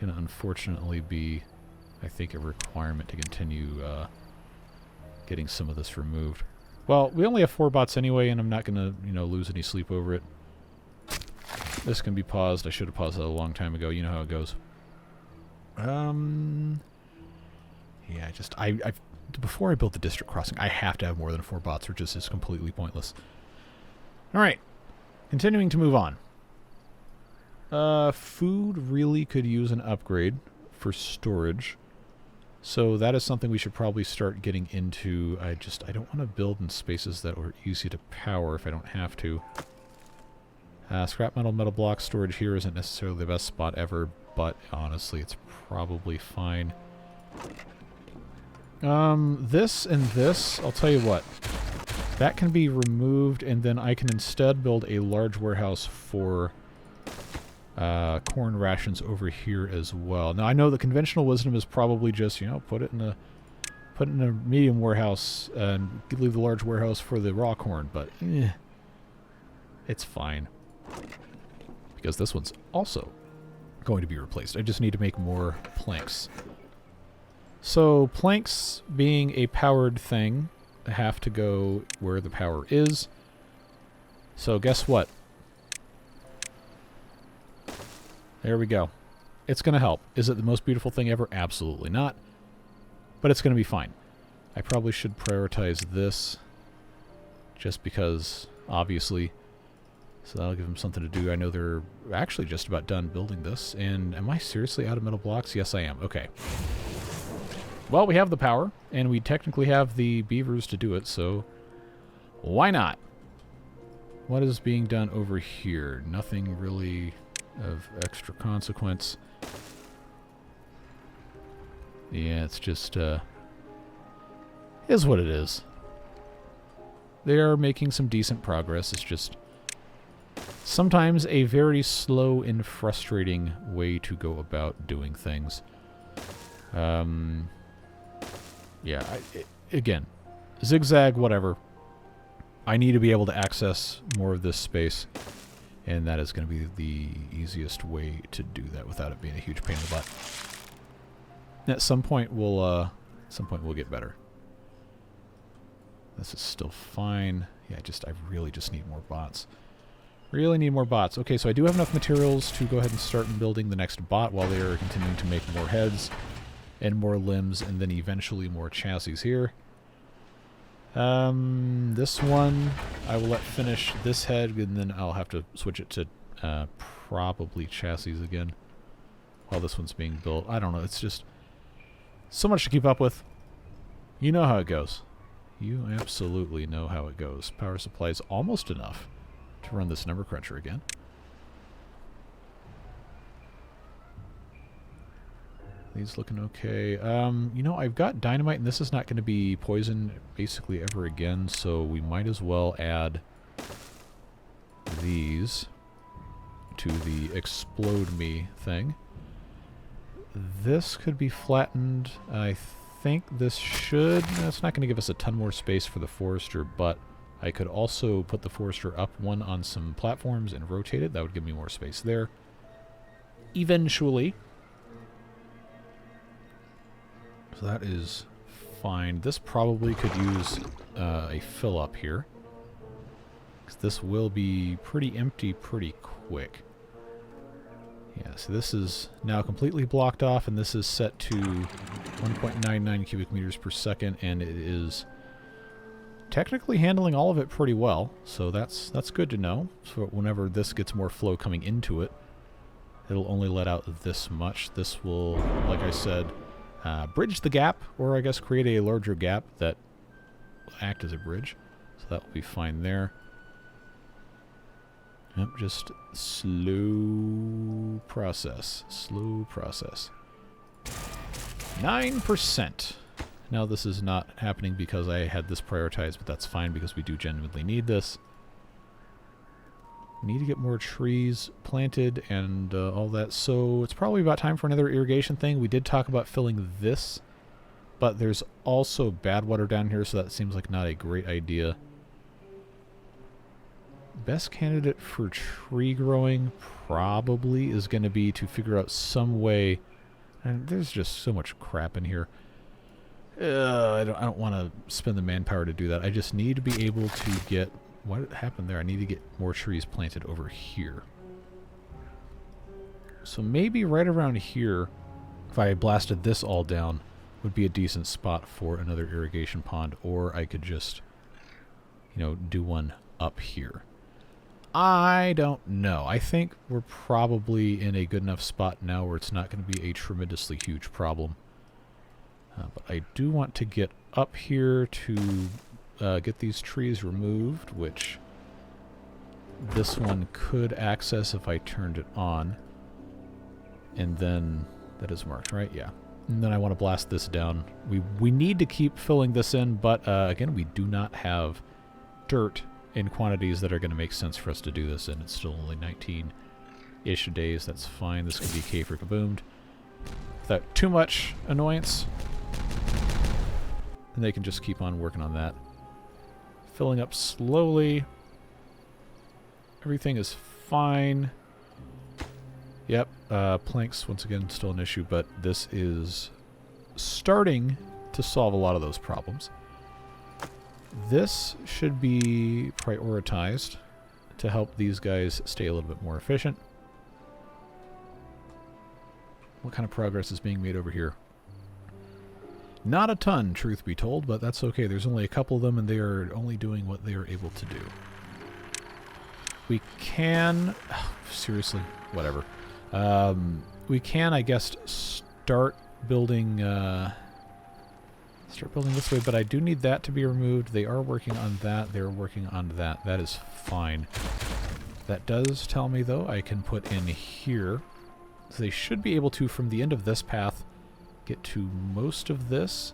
to unfortunately be, I think, a requirement to continue getting some of this removed. Well, we only have 4 bots anyway, and I'm not going to, lose any sleep over it. This can be paused. I should have paused that a long time ago. You know how it goes. Yeah, before I build the district crossing, I have to have more than 4 bots, or just is completely pointless. Alright. Continuing to move on. Food really could use an upgrade for storage. So that is something we should probably start getting into. I don't want to build in spaces that are easy to power if I don't have to. Scrap metal block storage here isn't necessarily the best spot ever, but honestly it's probably fine. This and this, I'll tell you what. That can be removed, and then I can instead build a large warehouse for corn rations over here as well. Now I know the conventional wisdom is probably just, you know, put it in a medium warehouse and leave the large warehouse for the raw corn, but it's fine. Because this one's also going to be replaced. I just need to make more planks. So planks, being a powered thing, have to go where the power is. So guess what? There we go. It's going to help. Is it the most beautiful thing ever? Absolutely not. But it's going to be fine. I probably should prioritize this just because, obviously. So that'll give them something to do. I know they're actually just about done building this. And am I seriously out of metal blocks? Yes, I am. Okay. Well, we have the power, and we technically have the beavers to do it, so why not? What is being done over here? Nothing really of extra consequence. Yeah, it's just, is what it is. They are making some decent progress. It's just sometimes a very slow and frustrating way to go about doing things. Yeah, again, zigzag, whatever. I need to be able to access more of this space, and that is going to be the easiest way to do that without it being a huge pain in the butt. At some point, we'll get better. This is still fine. Yeah, I really just need more bots. Really need more bots. Okay, so I do have enough materials to go ahead and start building the next bot while they are continuing to make more heads and more limbs, and then eventually more chassis here. This one, I will let finish this head, and then I'll have to switch it to probably chassis again while this one's being built. I don't know, it's just so much to keep up with. You know how it goes. You absolutely know how it goes. Power supply is almost enough to run this number cruncher again. These looking okay. You know, I've got dynamite, and this is not going to be poison basically ever again, so we might as well add these to the explode me thing. This could be flattened. I think this should... It's not going to give us a ton more space for the forester, but I could also put the forester up one on some platforms and rotate it. That would give me more space there. Eventually. So that is fine. This probably could use a fill up here, because this will be pretty empty pretty quick. Yeah, so this is now completely blocked off, and this is set to 1.99 cubic meters per second, and it is technically handling all of it pretty well, so that's good to know. So whenever this gets more flow coming into it, it'll only let out this much. This will, like I said, bridge the gap, or I guess create a larger gap that will act as a bridge. So that will be fine there. Yep, just slow process. Slow process. 9%. Now this is not happening because I had this prioritized, but that's fine because we do genuinely need this. We need to get more trees planted and all that. So it's probably about time for another irrigation thing. We did talk about filling this, but there's also bad water down here, so that seems like not a great idea. Best candidate for tree growing probably is going to be to figure out some way. And there's just so much crap in here. I don't want to spend the manpower to do that. I just need to be able to get... What happened there? I need to get more trees planted over here. So maybe right around here, if I blasted this all down, would be a decent spot for another irrigation pond, or I could just, you know, do one up here. I don't know. I think we're probably in a good enough spot now where it's not going to be a tremendously huge problem. But I do want to get up here to get these trees removed, which this one could access if I turned it on. And then, that is marked, right? Yeah. And then I want to blast this down. We need to keep filling this in, but again, we do not have dirt in quantities that are going to make sense for us to do this in. It's still only 19-ish days. That's fine. This could be K for kaboomed. Without too much annoyance. And they can just keep on working on that. Filling up slowly. Everything is fine. Yep, planks, once again, still an issue, but this is starting to solve a lot of those problems. This should be prioritized to help these guys stay a little bit more efficient. What kind of progress is being made over here? Not a ton, truth be told, but that's okay. There's only a couple of them, and they are only doing what they are able to do. We can... seriously, whatever. We can, I guess, start building this way, but I do need that to be removed. They are working on that. They're working on that. That is fine. That does tell me, though, I can put in here. So they should be able to, from the end of this path, get to most of this.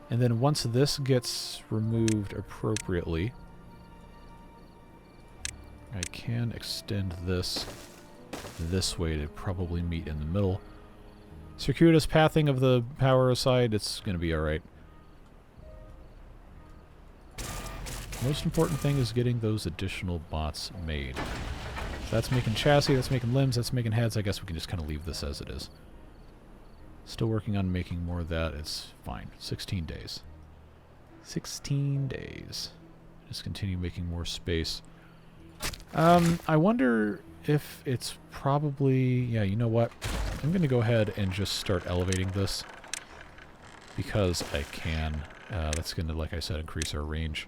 And then once this gets removed appropriately, I can extend this way to probably meet in the middle. Circuitous pathing of the power side, it's going to be alright. Most important thing is getting those additional bots made. So that's making chassis, that's making limbs, that's making heads. I guess we can just kind of leave this as it is. Still working on making more of that. It's fine. 16 days. 16 days. Just continue making more space. I wonder if it's probably... yeah, you know what? I'm going to go ahead and just start elevating this because I can. That's going to, like I said, increase our range.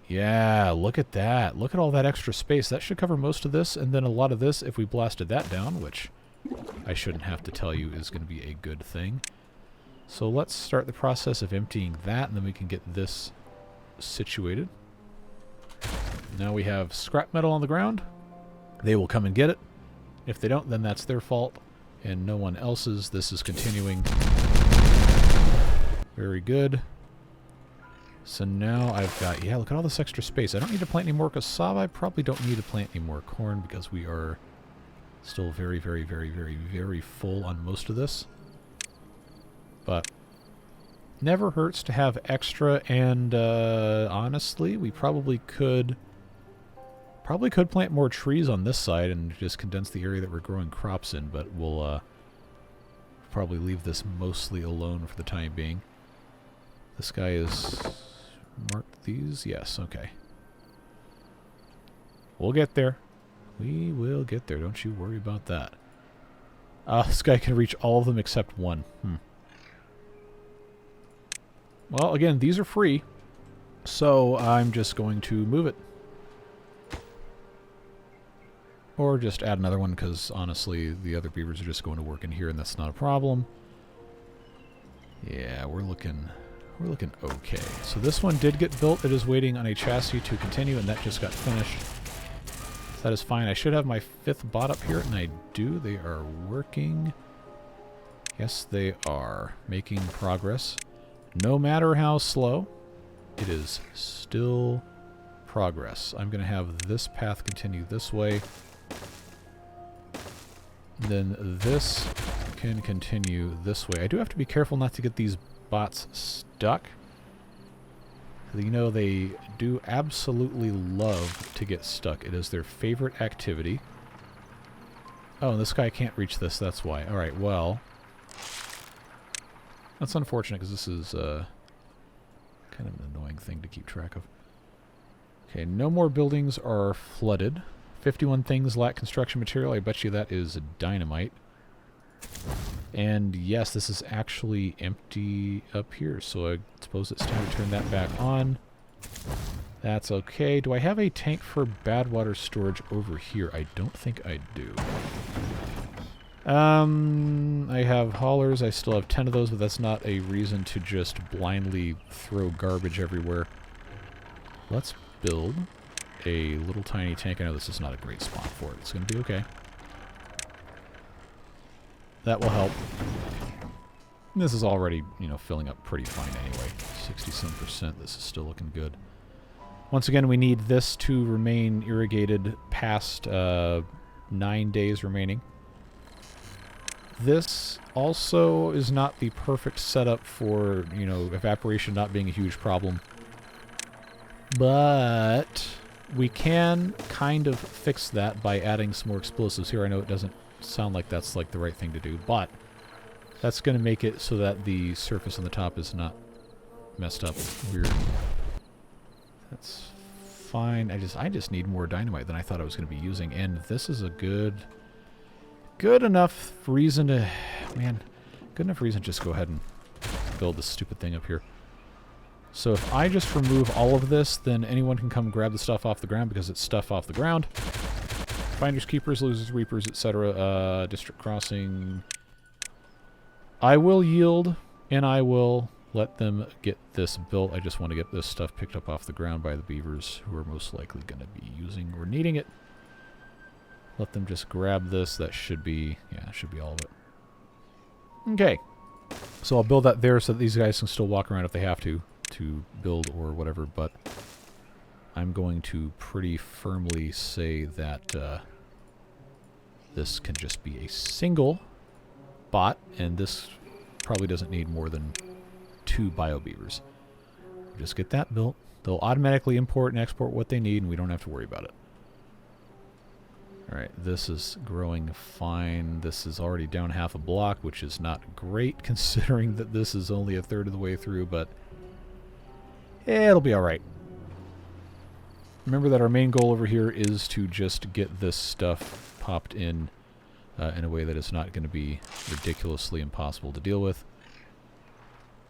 Yeah, look at that. Look at all that extra space. That should cover most of this, and then a lot of this if we blasted that down, which I shouldn't have to tell you is going to be a good thing. So let's start the process of emptying that, and then we can get this situated. Now we have scrap metal on the ground. They will come and get it. If they don't, then that's their fault and no one else's. This is continuing. Very good. So now I've got, yeah, look at all this extra space. I don't need to plant any more cassava. I probably don't need to plant any more corn because we are still very, very, very, very, very full on most of this. But never hurts to have extra, and honestly, we probably could plant more trees on this side and just condense the area that we're growing crops in, but we'll probably leave this mostly alone for the time being. This guy is marked these? Yes, okay. We'll get there. We will get there. Don't you worry about that. This guy can reach all of them except one. Well, again, these are free, so I'm just going to move it. Or just add another one, because honestly, the other beavers are just going to work in here, and that's not a problem. Yeah, we're looking okay. So this one did get built. It is waiting on a chassis to continue, and that just got finished. So that is fine. I should have my 5th bot up here, and I do. They are working. Yes, they are making progress. No matter how slow, it is still progress. I'm going to have this path continue this way. Then this can continue this way. I do have to be careful not to get these bots stuck. You know, they do absolutely love to get stuck. It is their favorite activity. Oh, and this guy can't reach this, that's why. Alright, well... that's unfortunate, because this is kind of an annoying thing to keep track of. Okay, no more buildings are flooded. 51 things lack construction material. I bet you that is dynamite. And yes, this is actually empty up here, so I suppose it's time to turn that back on. That's okay. Do I have a tank for bad water storage over here? I don't think I do. I have haulers. I still have 10 of those, but that's not a reason to just blindly throw garbage everywhere. Let's build a little tiny tank. I know this is not a great spot for it. It's going to be okay. That will help. This is already, you know, filling up pretty fine anyway. 67%. This is still looking good. Once again, we need this to remain irrigated past 9 days remaining. This also is not the perfect setup for, you know, evaporation not being a huge problem. But we can kind of fix that by adding some more explosives here. I know it doesn't sound like that's like the right thing to do, but that's going to make it so that the surface on the top is not messed up weird. That's fine. I just need more dynamite than I thought I was going to be using, and this is a good enough reason to, man, good enough reason to just go ahead and build this stupid thing up here. So if I just remove all of this, then anyone can come grab the stuff off the ground because it's stuff off the ground. Finders, keepers, losers, reapers, etc. District crossing. I will yield, and I will let them get this built. I just want to get this stuff picked up off the ground by the beavers, who are most likely going to be using or needing it. Let them just grab this. That should be, yeah, should be all of it. Okay. So I'll build that there so that these guys can still walk around if they have to build or whatever, but I'm going to pretty firmly say that this can just be a single bot, and this probably doesn't need more than 2 biobeavers. Just get that built. They'll automatically import and export what they need, and we don't have to worry about it. Alright, this is growing fine. This is already down half a block, which is not great considering that this is only a third of the way through, but it'll be alright. Remember that our main goal over here is to just get this stuff popped in a way that is not going to be ridiculously impossible to deal with.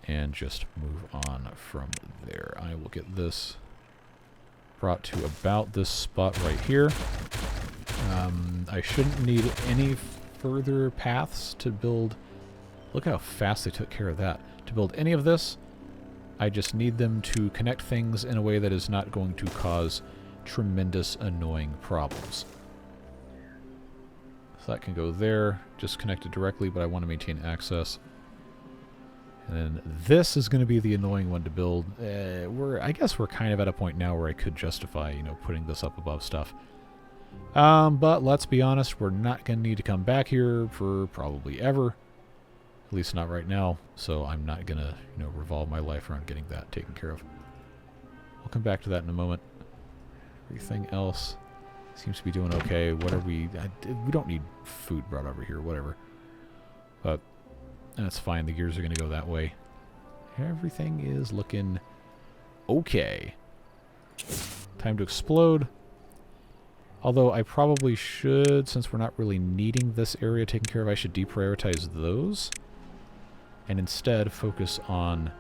And just move on from there. I will get this brought to about this spot right here. I shouldn't need any further paths to build. Look how fast they took care of that. To build any of this, I just need them to connect things in a way that is not going to cause tremendous annoying problems. So that can go there, just connected directly, but I want to maintain access. And then this is going to be the annoying one to build. I guess we're kind of at a point now where I could justify, you know, putting this up above stuff. But let's be honest, we're not going to need to come back here for probably ever. At least not right now. So I'm not going to, you know, revolve my life around getting that taken care of. We'll come back to that in a moment. Everything else seems to be doing okay. What are we don't need food brought over here, whatever. But that's fine. The gears are going to go that way. Everything is looking okay. Time to explode. Although I probably should, since we're not really needing this area taken care of, I should deprioritize those. And instead focus on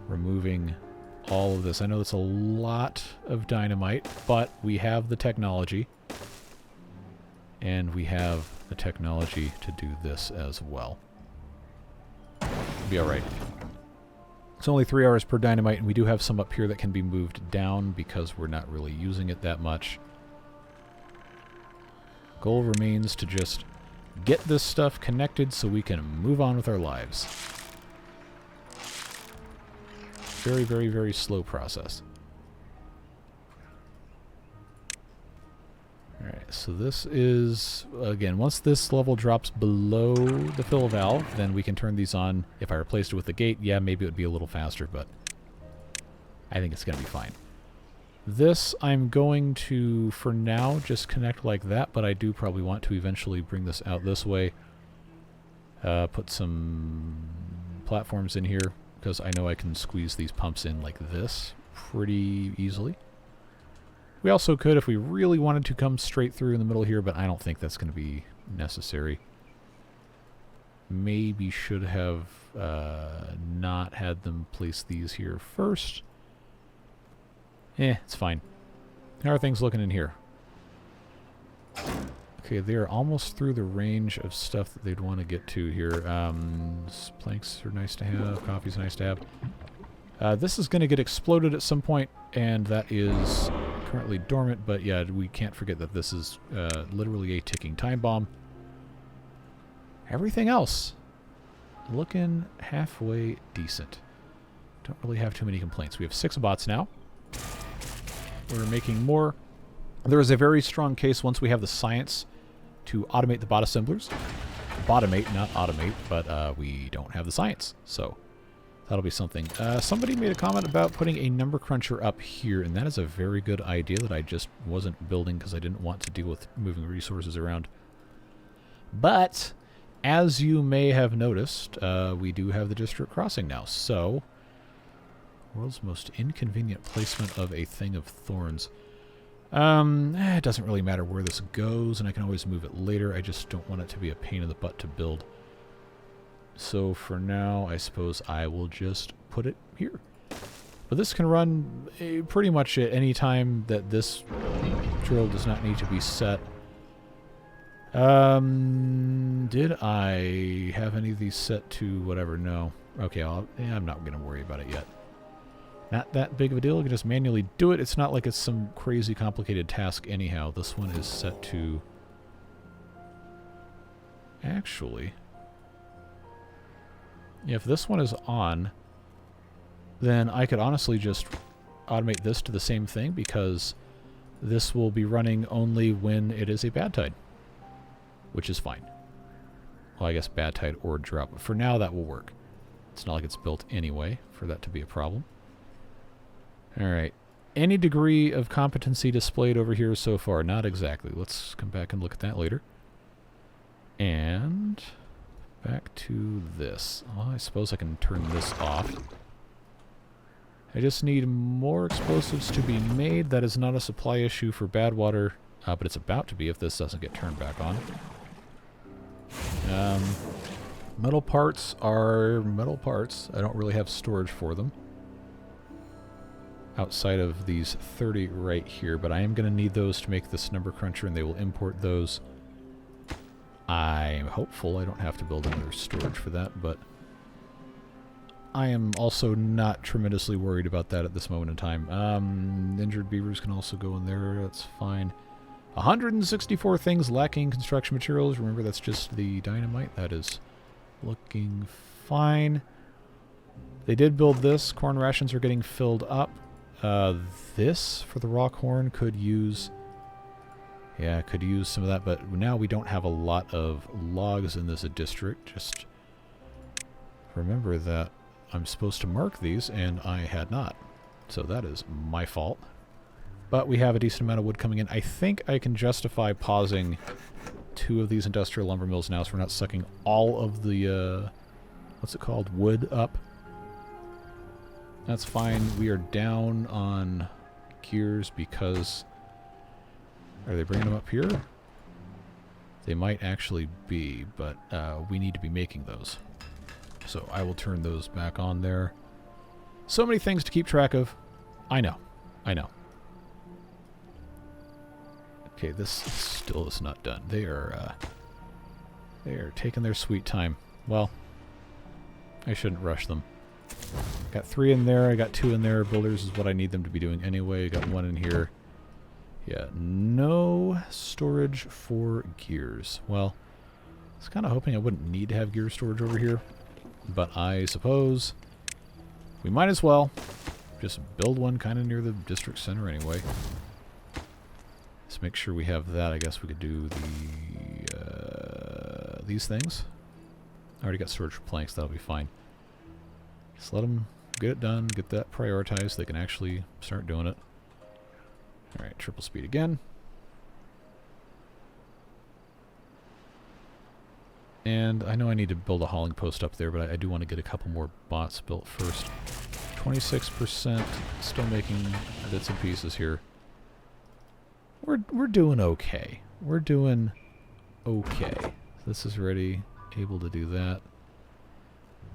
removing all of this. I know that's a lot of dynamite, but we have the technology. And we have the technology to do this as well. Be alright. It's only 3 hours per dynamite, and we do have some up here that can be moved down because we're not really using it that much. Goal remains to just get this stuff connected so we can move on with our lives. Very, very, very slow process. Alright, so this is, again, once this level drops below the fill valve, then we can turn these on. If I replaced it with the gate, yeah, maybe it would be a little faster, but I think it's going to be fine. This I'm going to, for now, just connect like that, but I do probably want to eventually bring this out this way. Put some platforms in here, because I know I can squeeze these pumps in like this pretty easily. We also could, if we really wanted to, come straight through in the middle here, but I don't think that's going to be necessary. Maybe should have not had them place these here first. It's fine. How are things looking in here? Okay, they're almost through the range of stuff that they'd want to get to here. Planks are nice to have. Coffee's nice to have. This is going to get exploded at some point, and that is currently dormant, but yeah, we can't forget that this is literally a ticking time bomb. Everything else looking halfway decent. Don't really have too many complaints. We have 6 bots now. We're making more. There is a very strong case once we have the science to automate the bot assemblers. Botomate, not automate, but we don't have the science, so that'll be something. Somebody made a comment about putting a number cruncher up here, and that is a very good idea that I just wasn't building because I didn't want to deal with moving resources around. But as you may have noticed, we do have the district crossing now, so world's most inconvenient placement of a thing of thorns. It doesn't really matter where this goes, and I can always move it later. I just don't want it to be a pain in the butt to build. So for now, I suppose I will just put it here. But this can run pretty much at any time that this drill does not need to be set. Did I have any of these set to whatever? No. Okay, I'm not going to worry about it yet. Not that big of a deal. You can just manually do it. It's not like it's some crazy complicated task anyhow. This one is set to... Actually... if this one is on, then I could honestly just automate this to the same thing, because this will be running only when it is a bad tide. Which is fine. Well, I guess bad tide or drought. But for now, that will work. It's not like it's built anyway for that to be a problem. Alright. Any degree of competency displayed over here so far? Not exactly. Let's come back and look at that later. And back to this. Well, I suppose I can turn this off. I just need more explosives to be made. That is not a supply issue for bad water, but it's about to be if this doesn't get turned back on. Metal parts are metal parts. I don't really have storage for them outside of these 30 right here, but I am going to need those to make this number cruncher, and they will import those. I'm hopeful I don't have to build another storage for that, but I am also not tremendously worried about that at this moment in time. Injured beavers can also go in there. That's fine. 164 things lacking construction materials. Remember, that's just the dynamite. That is looking fine. They did build this. Corn rations are getting filled up. This, for the rock horn, could use... yeah, could use some of that, but now we don't have a lot of logs in this district. Just remember that I'm supposed to mark these, and I had not. So that is my fault. But we have a decent amount of wood coming in. I think I can justify pausing 2 of these industrial lumber mills now, so we're not sucking all of the, what's it called, wood up. That's fine. We are down on gears because... are they bringing them up here? They might actually be, but we need to be making those. So I will turn those back on there. So many things to keep track of. I know. I know. Okay, this still is not done. They are taking their sweet time. Well, I shouldn't rush them. Got 3 in there. I got 2 in there. Builders is what I need them to be doing anyway. Got 1 in here. Yeah, no storage for gears. Well, I was kind of hoping I wouldn't need to have gear storage over here, but I suppose we might as well just build one kind of near the district center anyway. Let's make sure we have that. I guess we could do the these things. I already got storage for planks. That'll be fine. Just let them get it done, get that prioritized. They can actually start doing it. Alright, triple speed again. And I know I need to build a hauling post up there, but I do want to get a couple more bots built first. 26%, still making bits and pieces here. we're doing okay. We're doing okay. This is ready, able to do that.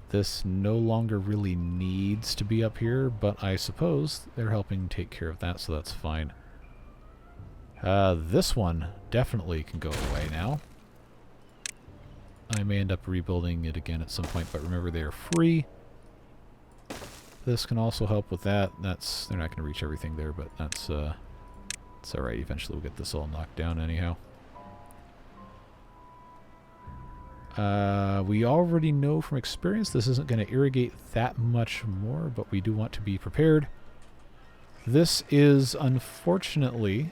This no longer really needs to be up here, but I suppose they're helping take care of that, so that's fine. This one definitely can go away now. I may end up rebuilding it again at some point, but remember they are free. This can also help with that. They're not going to reach everything there, but it's alright. Eventually we'll get this all knocked down anyhow. We already know from experience this isn't going to irrigate that much more, but we do want to be prepared. This is unfortunately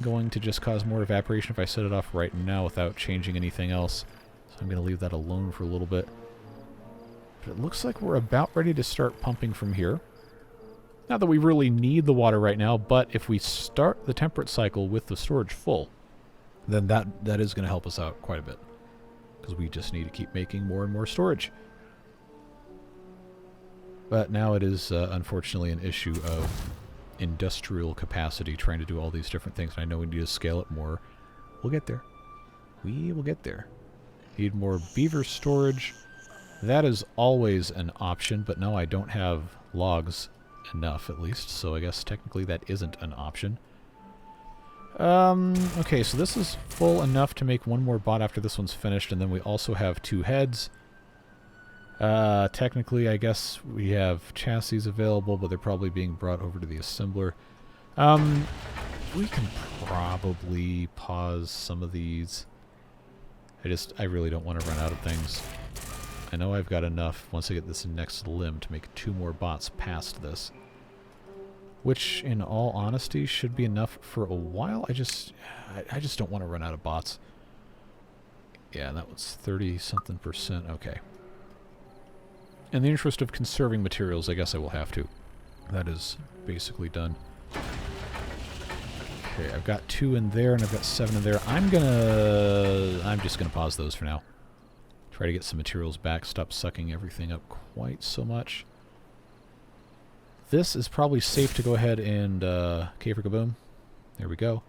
going to just cause more evaporation if I set it off right now without changing anything else. So I'm going to leave that alone for a little bit. But it looks like we're about ready to start pumping from here. Not that we really need the water right now, but if we start the temperate cycle with the storage full, then that is going to help us out quite a bit. Because we just need to keep making more and more storage. But now it is unfortunately an issue of industrial capacity, trying to do all these different things. And I know we need to scale it more. We'll get there. We will get there. Need more beaver storage. That is always an option, but no, I don't have logs enough at least, so I guess technically that isn't an option. Okay, so this is full enough to make one more bot after this one's finished, and then we also have 2 heads. Technically, I guess we have chassis available, but they're probably being brought over to the assembler. We can probably pause some of these. I really don't want to run out of things. I know I've got enough once I get this next limb to make 2 more bots past this. Which, in all honesty, should be enough for a while. I just don't want to run out of bots. Yeah, that was 30-something%. Okay. In the interest of conserving materials, I guess I will have to. That is basically done. Okay, I've got 2 in there, and I've got 7 in there. I'm just gonna pause those for now. Try to get some materials back, stop sucking everything up quite so much. This is probably safe to go ahead and Caper Kaboom. There we go.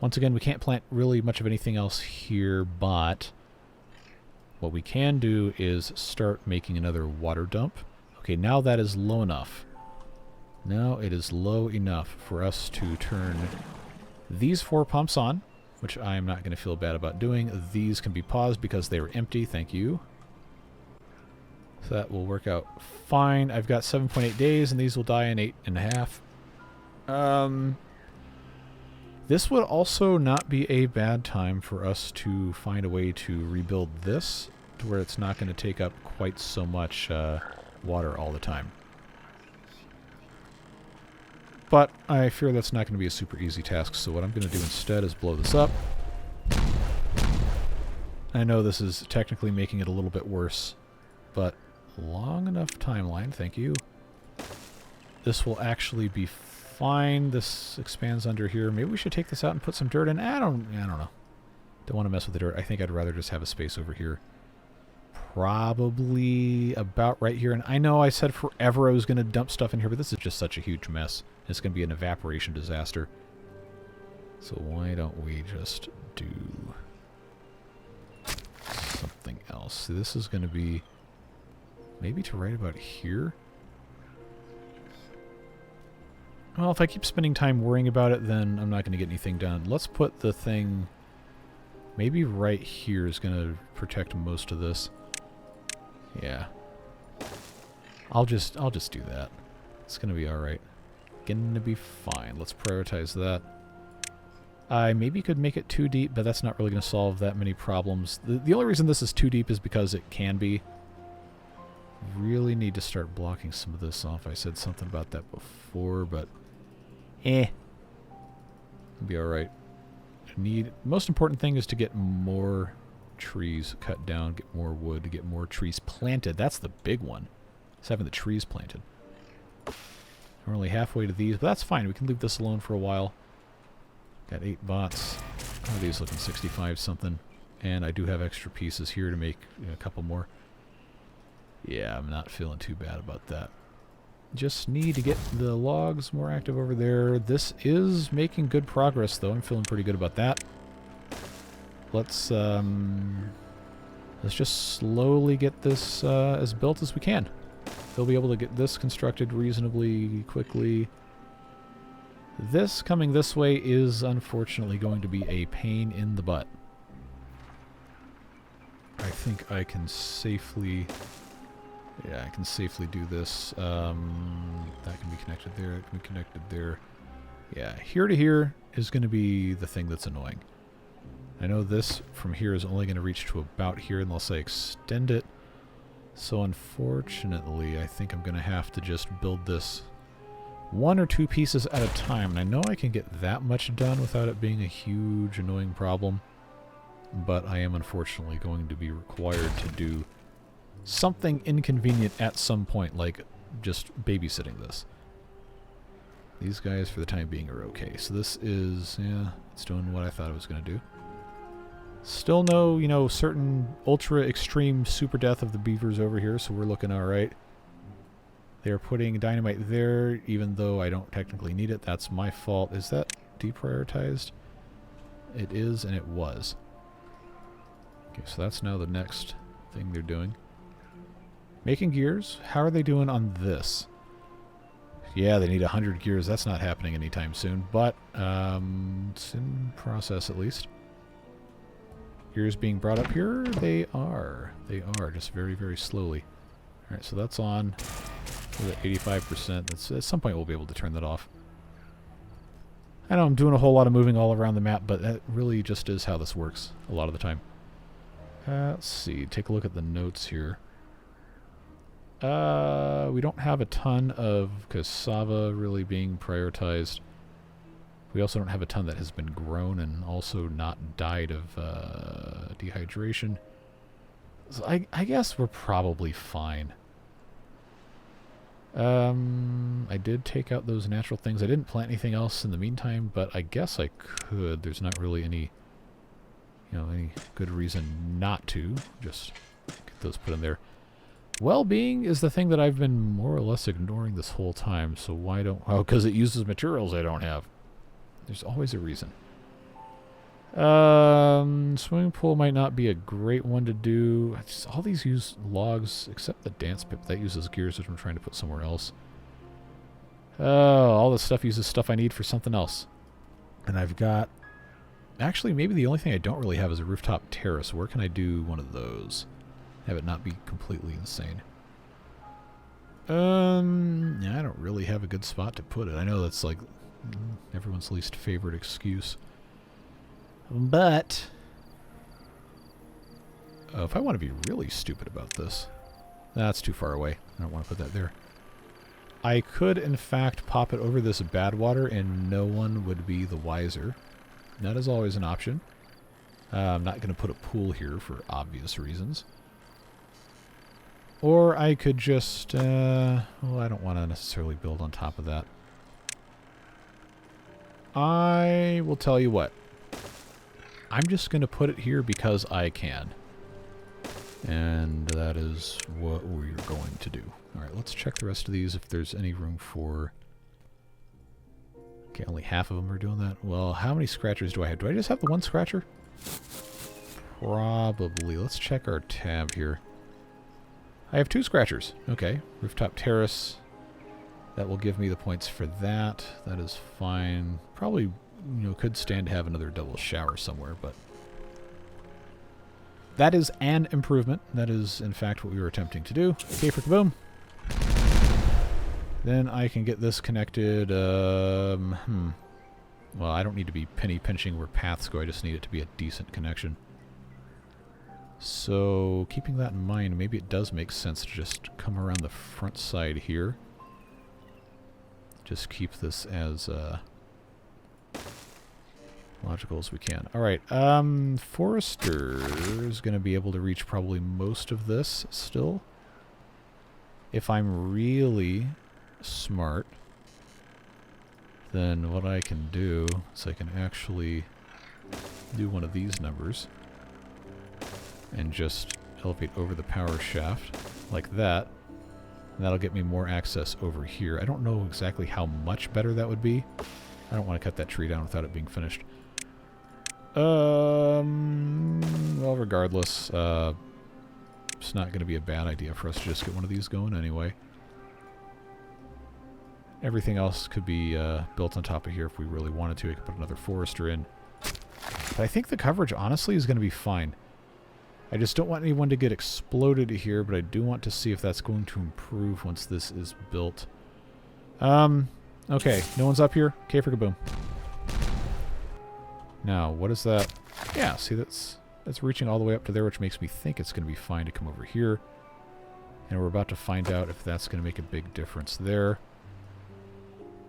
Once again, we can't plant really much of anything else here, but what we can do is start making another water dump. Okay, now that is low enough. Now it is low enough for us to turn these 4 pumps on, which I am not going to feel bad about doing. These can be paused because they were empty. Thank you. So that will work out fine. I've got 7.8 days, and these will die in 8.5. This would also not be a bad time for us to find a way to rebuild this to where it's not going to take up quite so much water all the time. But I fear that's not going to be a super easy task, so what I'm going to do instead is blow this up. I know this is technically making it a little bit worse, but long enough timeline, thank you. This will actually be fine. This expands under here. Maybe we should take this out and put some dirt in. I don't know. Don't want to mess with the dirt. I think I'd rather just have a space over here. Probably about right here. And I know I said forever I was going to dump stuff in here, but this is just such a huge mess. It's going to be an evaporation disaster. So why don't we just do something else? So this is going to be maybe to right about here. Well, if I keep spending time worrying about it, then I'm not going to get anything done. Let's put the thing maybe right here is going to protect most of this. Yeah. I'll just do that. It's going to be all right. Gonna be fine. Let's prioritize that. I maybe could make it too deep, but that's not really going to solve that many problems. The only reason this is too deep is because it can be. Really need to start blocking some of this off. I said something about that before, but it'll be all right. Most important thing is to get more trees cut down, get more wood, get more trees planted. That's the big one. It's having the trees planted. We're only halfway to these, but that's fine. We can leave this alone for a while. Got 8 bots. How are these looking? 65 something. And I do have extra pieces here to make a couple more. Yeah, I'm not feeling too bad about that. Just need to get the logs more active over there. This is making good progress, though. I'm feeling pretty good about that. Let's just slowly get this as built as we can. They'll be able to get this constructed reasonably quickly. This coming this way is unfortunately going to be a pain in the butt. I think I can safely... Yeah, I can safely do this. That can be connected there, it can be connected there. Yeah, here to here is going to be the thing that's annoying. I know this from here is only going to reach to about here unless I extend it. So unfortunately, I think I'm going to have to just build this 1 or 2 pieces at a time. And I know I can get that much done without it being a huge annoying problem. But I am unfortunately going to be required to do something inconvenient at some point, like just babysitting this. These guys, for the time being, are okay. So this is, yeah, it's doing what I thought it was going to do. Still no, you know, certain ultra extreme super death of the beavers over here, so we're looking alright. They're putting dynamite there, even though I don't technically need it. That's my fault. Is that deprioritized? It is, and it was. Okay, so that's now the next thing they're doing. Making gears. How are they doing on this? Yeah, they need 100 gears. That's not happening anytime soon, but it's in process at least. Gears being brought up here. They are. They are, just very, very slowly. Alright, so that's on. We're at 85%. That's, at some point we'll be able to turn that off. I know I'm doing a whole lot of moving all around the map, but that really just is how this works a lot of the time. Let's see. Take a look at the notes here. We don't have a ton of cassava really being prioritized. We also don't have a ton that has been grown and also not died of dehydration. So I guess we're probably fine. I did take out those natural things. I didn't plant anything else in the meantime, but I guess I could. There's not really any, you know, any good reason not to. Just get those put in there. Well-being is the thing that I've been more or less ignoring this whole time, so why don't... Oh, because it uses materials I don't have. There's always a reason. Swimming pool might not be a great one to do. All these use logs, except the dance pit. That uses gears, which I'm trying to put somewhere else. Oh, all this stuff uses stuff I need for something else. And I've got... Actually, maybe the only thing I don't really have is a rooftop terrace. Where can I do one of those? Have it not be completely insane. Yeah, I don't really have a good spot to put it. I know that's like everyone's least favorite excuse. But if I want to be really stupid about this, that's too far away. I don't want to put that there. I could, in fact, pop it over this bad water and no one would be the wiser. That is always an option. I'm not going to put a pool here for obvious reasons. Or I could just, well, I don't want to necessarily build on top of that. I will tell you what. I'm just going to put it here because I can. And that is what we're going to do. Alright, let's check the rest of these if there's any room for... Okay, only half of them are doing that. Well, how many scratchers do I have? Do I just have the one scratcher? Probably. Let's check our tab here. I have 2 scratchers. Okay. Rooftop terrace. That will give me the points for that. That is fine. Probably, you know, could stand to have another double shower somewhere, but... That is an improvement. That is, in fact, what we were attempting to do. Okay, for kaboom. Then I can get this connected. Well, I don't need to be penny pinching where paths go. I just need it to be a decent connection. So, keeping that in mind, maybe it does make sense to just come around the front side here. Just keep this as logical as we can. Alright, Forester is going to be able to reach probably most of this still. If I'm really smart, then what I can do is I can actually do one of these numbers and just elevate over the power shaft like that. And that'll get me more access over here. I don't know exactly how much better that would be. I don't want to cut that tree down without it being finished. Well, regardless, it's not going to be a bad idea for us to just get one of these going anyway. Everything else could be built on top of here if we really wanted to. We could put another forester in. But I think the coverage, honestly, is going to be fine. I just don't want anyone to get exploded here, but I do want to see if that's going to improve once this is built. Okay, no one's up here. Okay, for kaboom. Now, what is that? Yeah, see, that's reaching all the way up to there, which makes me think it's going to be fine to come over here. And we're about to find out if that's going to make a big difference there.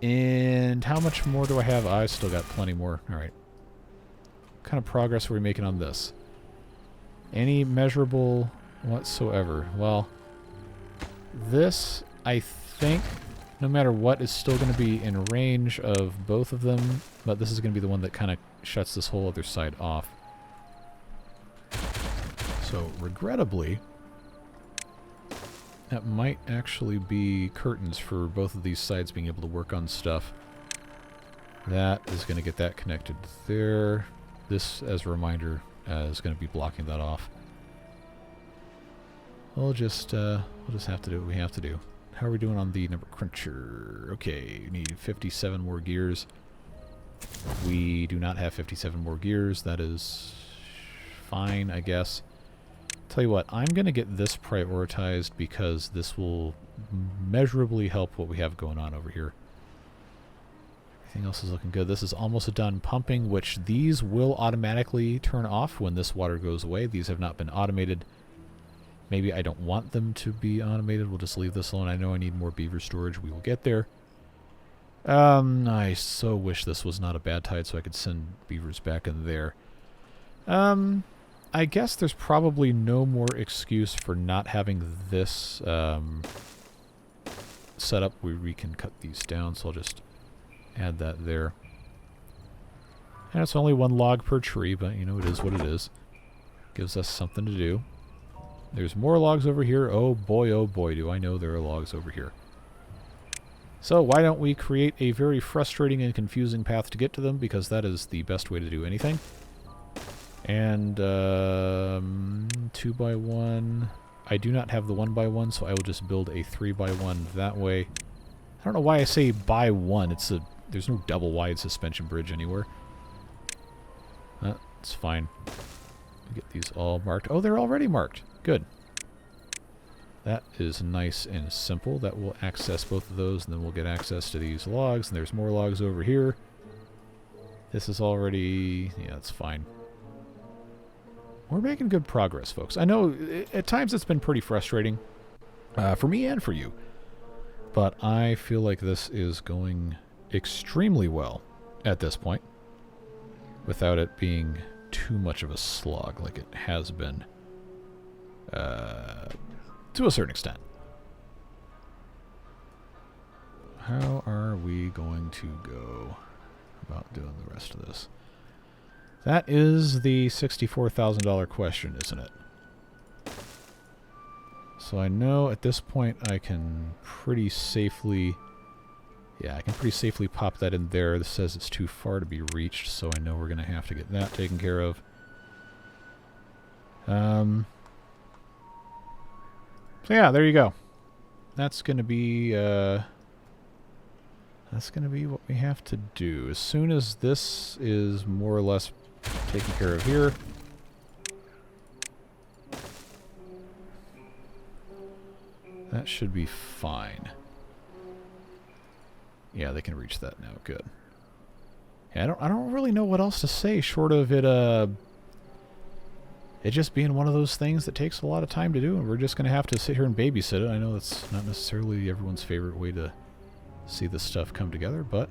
And how much more do I have? I still got plenty more. All right. What kind of progress are we making on this? Any measurable whatsoever? Well, this, I think, no matter what, is still going to be in range of both of them, but this is going to be the one that kind of shuts this whole other side off. So, regrettably, that might actually be curtains for both of these sides being able to work on stuff. That is going to get that connected there. This, as a reminder, is going to be blocking that off. We'll just have to do what we have to do. How are we doing on the number cruncher? Okay, we need 57 more gears. We do not have 57 more gears. That is fine, I guess. Tell you what, I'm going to get this prioritized because this will measurably help what we have going on over here. Everything else is looking good. This is almost done pumping, which these will automatically turn off when this water goes away. These have not been automated. Maybe I don't want them to be automated. We'll just leave this alone. I know I need more beaver storage. We will get there. I so wish this was not a bad tide so I could send beavers back in there. I guess there's probably no more excuse for not having this set up where we can cut these down, so I'll just add that there. And it's only one log per tree, but you know, it is what it is. Gives us something to do. There's more logs over here. Oh boy, do I know there are logs over here. So why don't we create a very frustrating and confusing path to get to them, because that is the best way to do anything. And 2x1. I do not have the 1x1, so I will just build a 3x1 that way. I don't know why I say by one. There's no double wide suspension bridge anywhere. It's fine. Get these all marked. Oh, they're already marked. Good. That is nice and simple. That will access both of those, and then we'll get access to these logs. And there's more logs over here. This is already... yeah, it's fine. We're making good progress, folks. I know at times it's been pretty frustrating for me and for you. But I feel like this is going extremely well at this point, without it being too much of a slog like it has been to a certain extent. How are we going to go about doing the rest of this? That is the $64,000 question, isn't it? So I know at this point I can pretty safely... yeah, I can pretty safely pop that in there. This says it's too far to be reached, so I know we're going to have to get that taken care of. So yeah, there you go. That's going to be what we have to do. As soon as this is more or less taken care of here, that should be fine. Yeah, they can reach that now. Good. Yeah, I don't really know what else to say short of it just being one of those things that takes a lot of time to do, and we're just going to have to sit here and babysit it. I know that's not necessarily everyone's favorite way to see this stuff come together, but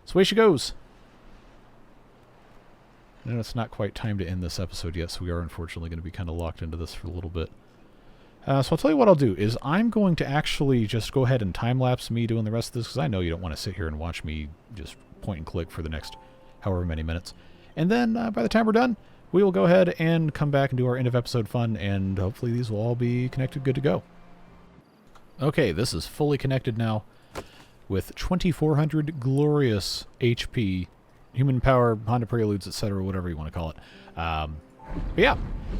it's the way she goes. I know it's not quite time to end this episode yet, so we are unfortunately going to be kind of locked into this for a little bit. So I'll tell you what I'll do is I'm going to actually just go ahead and time-lapse me doing the rest of this, because I know you don't want to sit here and watch me just point and click for the next however many minutes. And then by the time we're done, we will go ahead and come back and do our end-of-episode fun, and hopefully these will all be connected good to go. Okay, this is fully connected now with 2400 glorious HP, human power, Honda Preludes, etc., whatever you want to call it. But yeah,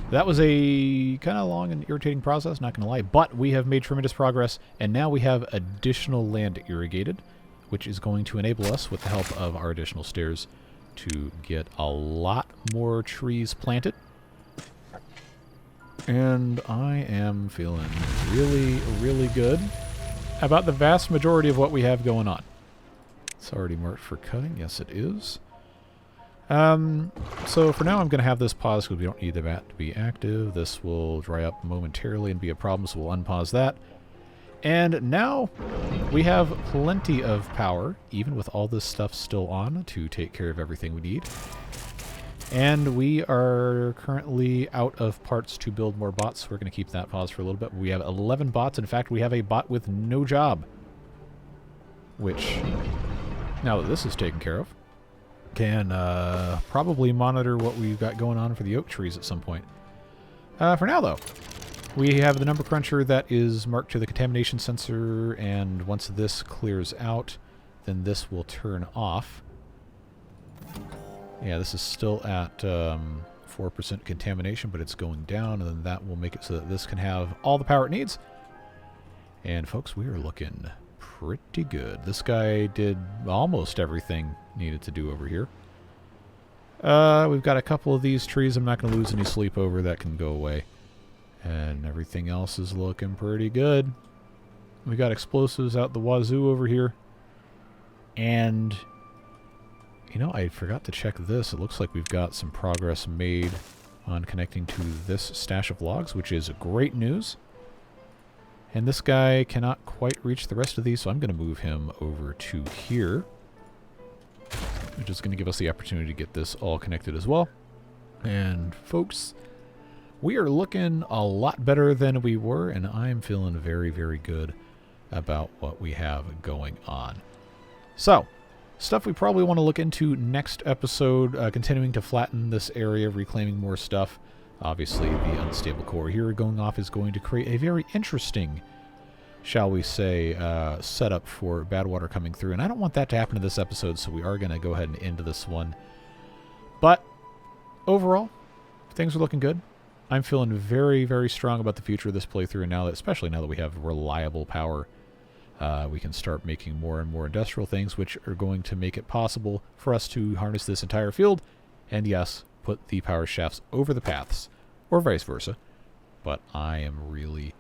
that was a kind of long and irritating process, not going to lie, but we have made tremendous progress, and now we have additional land irrigated, which is going to enable us, with the help of our additional stairs, to get a lot more trees planted. And I am feeling really, really good about the vast majority of what we have going on. It's already marked for cutting. Yes, it is. So for now I'm going to have this pause because we don't need the vat to be active. This will dry up momentarily and be a problem, so we'll unpause that. And now we have plenty of power, even with all this stuff still on, to take care of everything we need. And we are currently out of parts to build more bots, so we're going to keep that pause for a little bit. We have 11 bots. In fact, we have a bot with no job, which, now that this is taken care of, can probably monitor what we've got going on for the oak trees at some point. For now, though, we have the number cruncher that is marked to the contamination sensor, and once this clears out, then this will turn off. Yeah, this is still at 4% contamination, but it's going down, and then that will make it so that this can have all the power it needs. And folks, we are looking pretty good. This guy did almost everything needed to do over here. We've got a couple of these trees I'm not going to lose any sleep over. That can go away. And everything else is looking pretty good. We got explosives out the wazoo over here. And, you know, I forgot to check this. It looks like we've got some progress made on connecting to this stash of logs, which is great news. And this guy cannot quite reach the rest of these, so I'm going to move him over to here, which is going to give us the opportunity to get this all connected as well. And folks, we are looking a lot better than we were, and I'm feeling very, very good about what we have going on. So, stuff we probably want to look into next episode, continuing to flatten this area, reclaiming more stuff. Obviously, the unstable core here going off is going to create a very interesting, shall we say, setup for bad water coming through. And I don't want that to happen in this episode, so we are going to go ahead and end this one. But overall, things are looking good. I'm feeling very, very strong about the future of this playthrough, and now that, especially now that we have reliable power, we can start making more and more industrial things, which are going to make it possible for us to harness this entire field, and yes, put the power shafts over the paths, or vice versa. But I am really,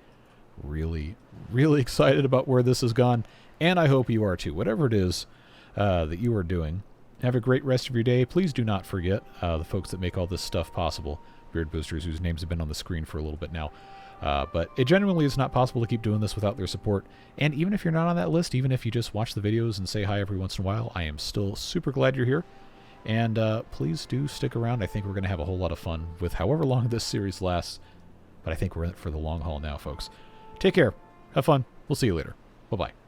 really, really excited about where this has gone, and I hope you are too. Whatever it is that you are doing, have a great rest of your day. Please do not forget the folks that make all this stuff possible, Beard Boosters, whose names have been on the screen for a little bit now. But it genuinely is not possible to keep doing this without their support. And even if you're not on that list, even if you just watch the videos and say hi every once in a while, I am still super glad you're here. And please do stick around. I think we're going to have a whole lot of fun with however long this series lasts. But I think we're in it for the long haul now, folks. Take care. Have fun. We'll see you later. Bye-bye.